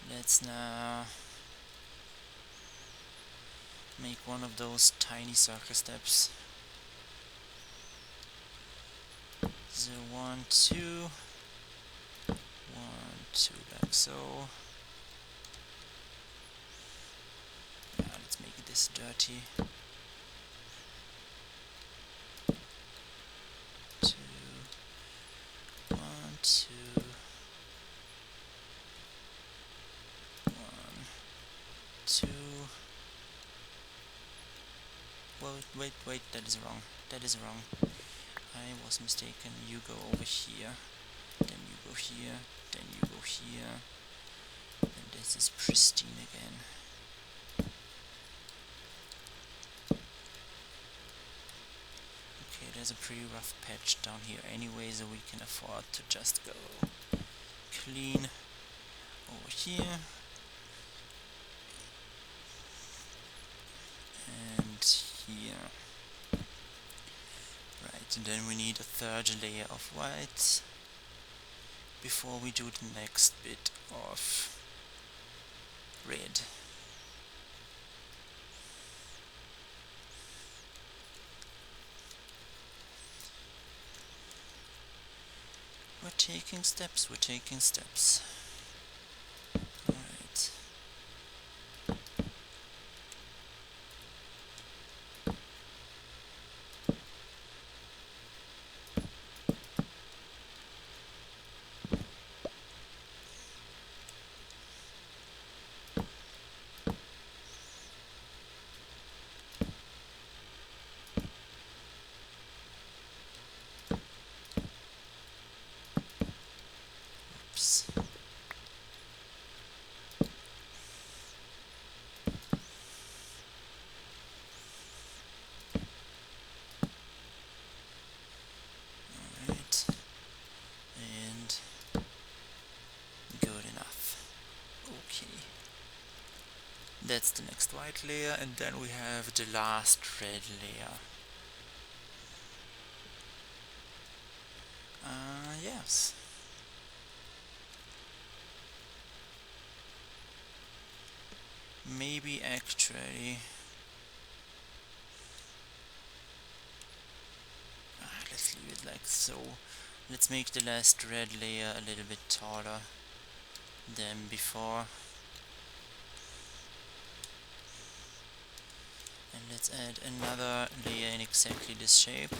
Let's now make one of those tiny circle steps. So 1, 2, 1, 2, like so. Yeah, let's make this dirty. 2, 1, 2, 1, 2. Wait, that is wrong. That is wrong. I was mistaken. You go over here, then you go here, then you go here, and this is pristine again. Okay, there's a pretty rough patch down here anyway, so we can afford to just go clean over here and here. Right, and then we need a third layer of white before we do the next bit of red. We're taking steps, we're taking steps. Alright. Oops. Alright. And good enough. Okay. That's the next white layer, and then we have the last red layer. Yes. Maybe actually... let's leave it like so. Let's make the last red layer a little bit taller than before. And let's add another layer in exactly this shape.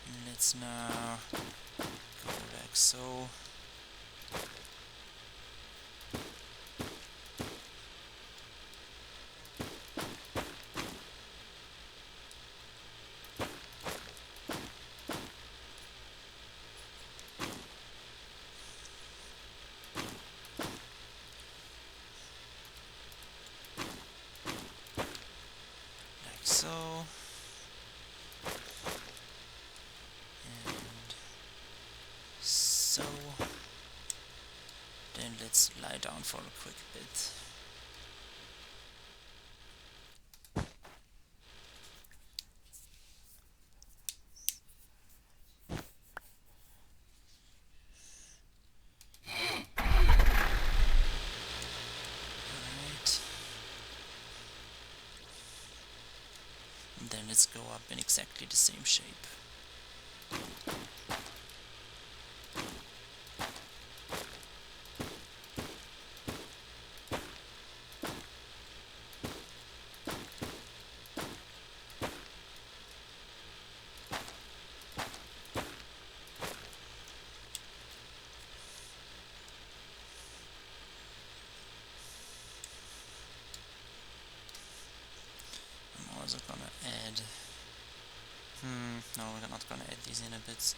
And let's now go like so. Like so. And so. Then let's lie down for a quick bit. Alright. And then let's go up in exactly the same shape. also gonna add... no, we're not gonna add these inhibits.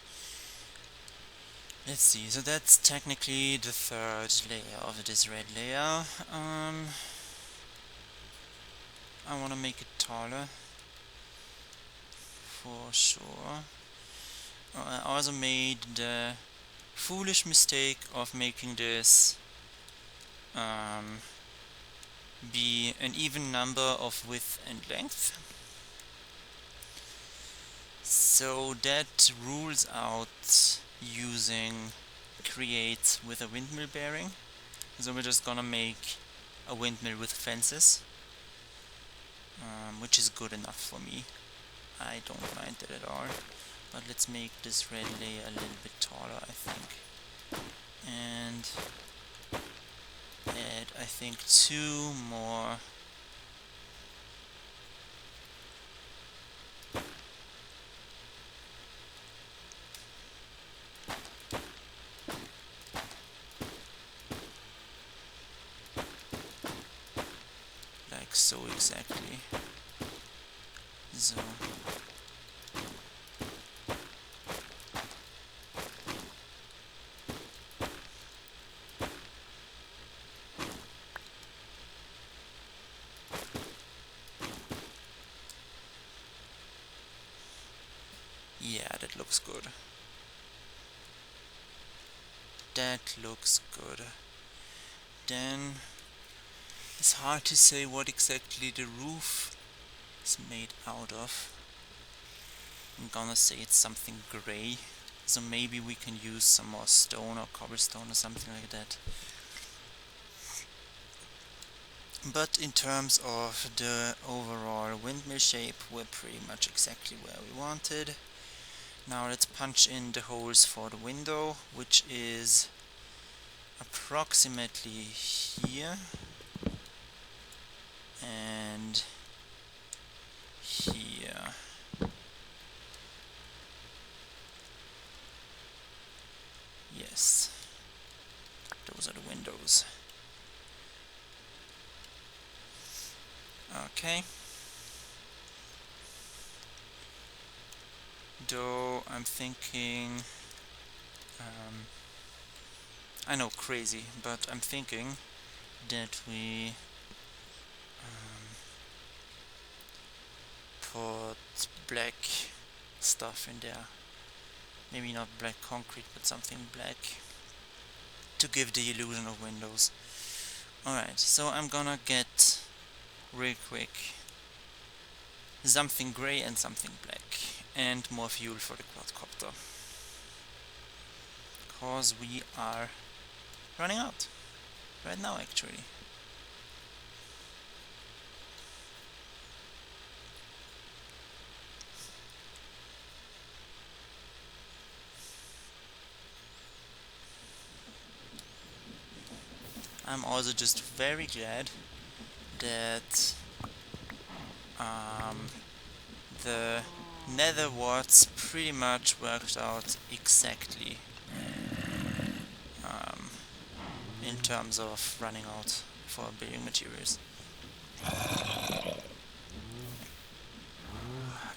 Let's see, so that's technically the third layer of this red layer. I wanna make it taller, for sure. I also made the foolish mistake of making this be an even number of width and length. So that rules out using create with a windmill bearing. So we're just gonna make a windmill with fences, which is good enough for me. I don't mind that at all. But let's make this red layer a little bit taller, I think. And add, I think, 2 more. Like so exactly. So. Yeah, that looks good. That looks good. Then it's hard to say what exactly the roof is made out of. I'm gonna say it's something gray, so maybe we can use some more stone or cobblestone or something like that. But in terms of the overall windmill shape, we're pretty much exactly where we wanted. Now let's punch in the holes for the window, which is approximately here and here. Yes, those are the windows. Okay. Though I'm thinking, I know, crazy, but I'm thinking that we put black stuff in there. Maybe not black concrete, but something black to give the illusion of windows. Alright, so I'm gonna get real quick something grey and something black and more fuel for the quadcopter, cause we are running out right now actually. I'm also just very glad that the nether warts pretty much worked out exactly in terms of running out for building materials.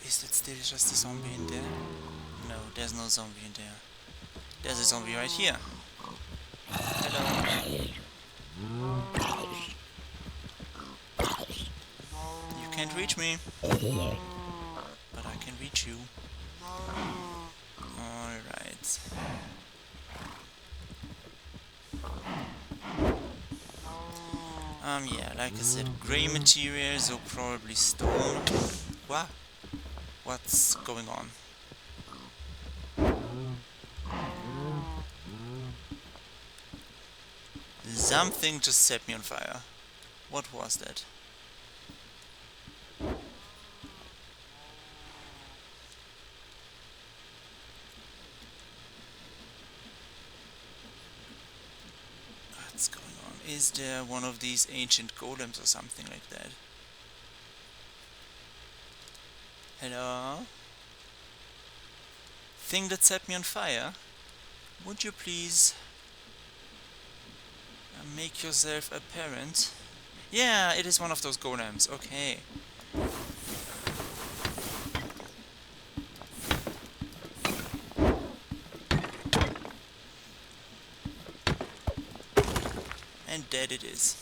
Is it still just a zombie in there? No, there's no zombie in there. There's a zombie right here. Hello. You can't reach me, but I can reach you. Alright. Yeah, like I said, grey material, so probably stone. What? What's going on? Something just set me on fire. What was that? What's going on? Is there one of these ancient golems or something like that? Hello? Thing that set me on fire? Would you please make yourself apparent? Yeah, it is one of those golems, okay. that it is.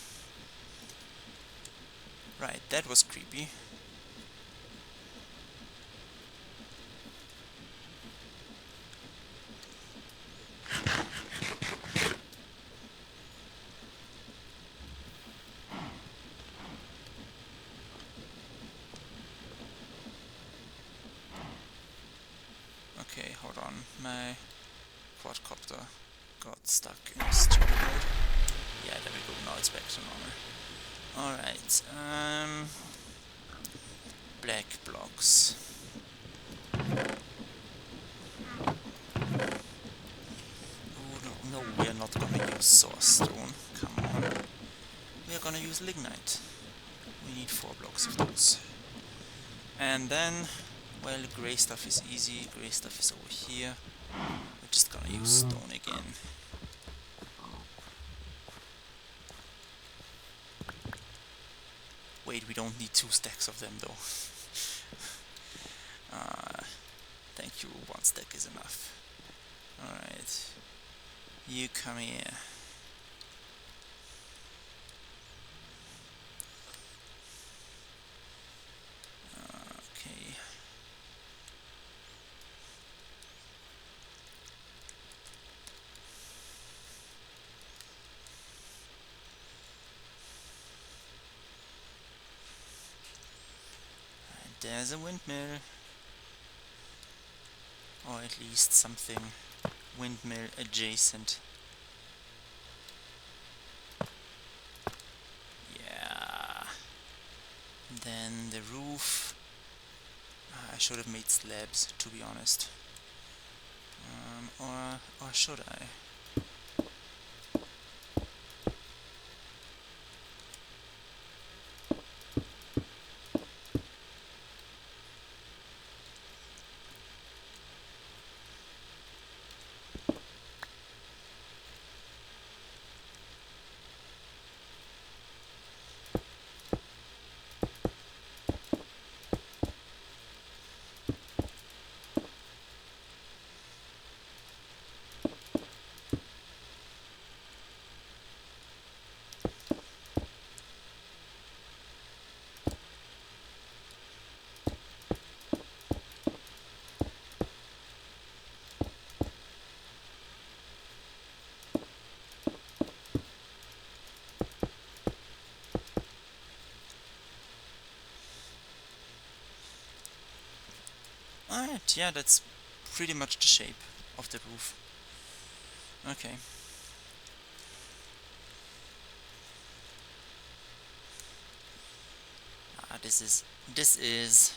Right, that was creepy. Okay, hold on. My quadcopter got stuck in stupid mode. Yeah, there we go. Now it's back to normal. Alright, black blocks. Oh no, we are not gonna use source stone. Come on. We are gonna use lignite. We need 4 blocks of those. And then, well, grey stuff is easy. Grey stuff is over here. We're just gonna use stone again. Wait, we don't need 2 stacks of them though. Thank you, 1 stack is enough. Alright, you come here. Okay. And there's a windmill. Or at least something windmill adjacent. Yeah. Then the roof. I should have made slabs, to be honest. Or should I? Alright, yeah, that's pretty much the shape of the roof. Okay. This is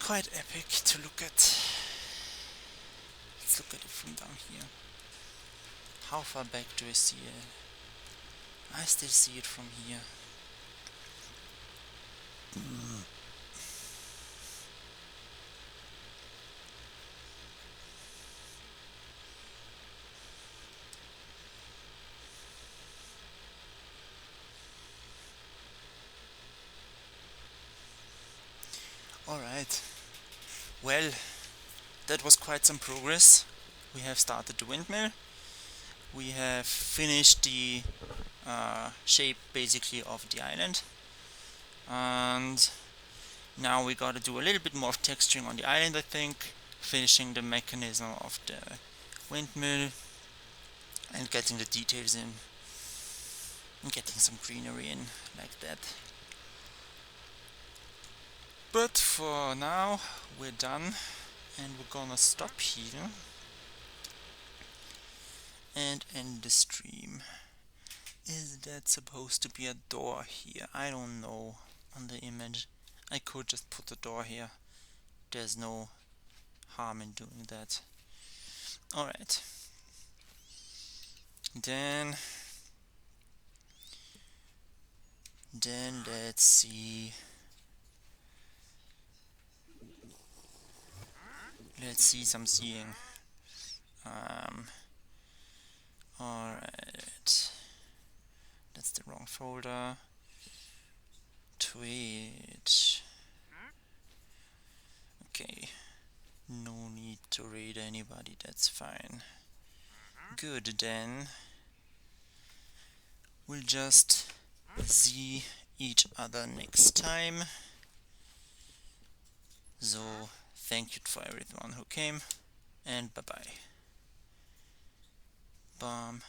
quite epic to look at. Let's look at it from down here. How far back do I see it? I still see it from here. Alright. Well, that was quite some progress. We have started the windmill. We have finished the shape basically of the island. And now we gotta do a little bit more of texturing on the island, I think. Finishing the mechanism of the windmill and getting the details in and getting some greenery in like that. But for now we're done and we're gonna stop here and end the stream. Is that supposed to be a door here? I don't know. On the image I could just put a door here. There's no harm in doing that. Alright. Then let's see. Let's see some seeing. Alright. That's the wrong folder. Twitch. Okay. No need to raid anybody, that's fine. Good then. we'll just see each other next time. So thank you for everyone who came, and bye bye. Bye.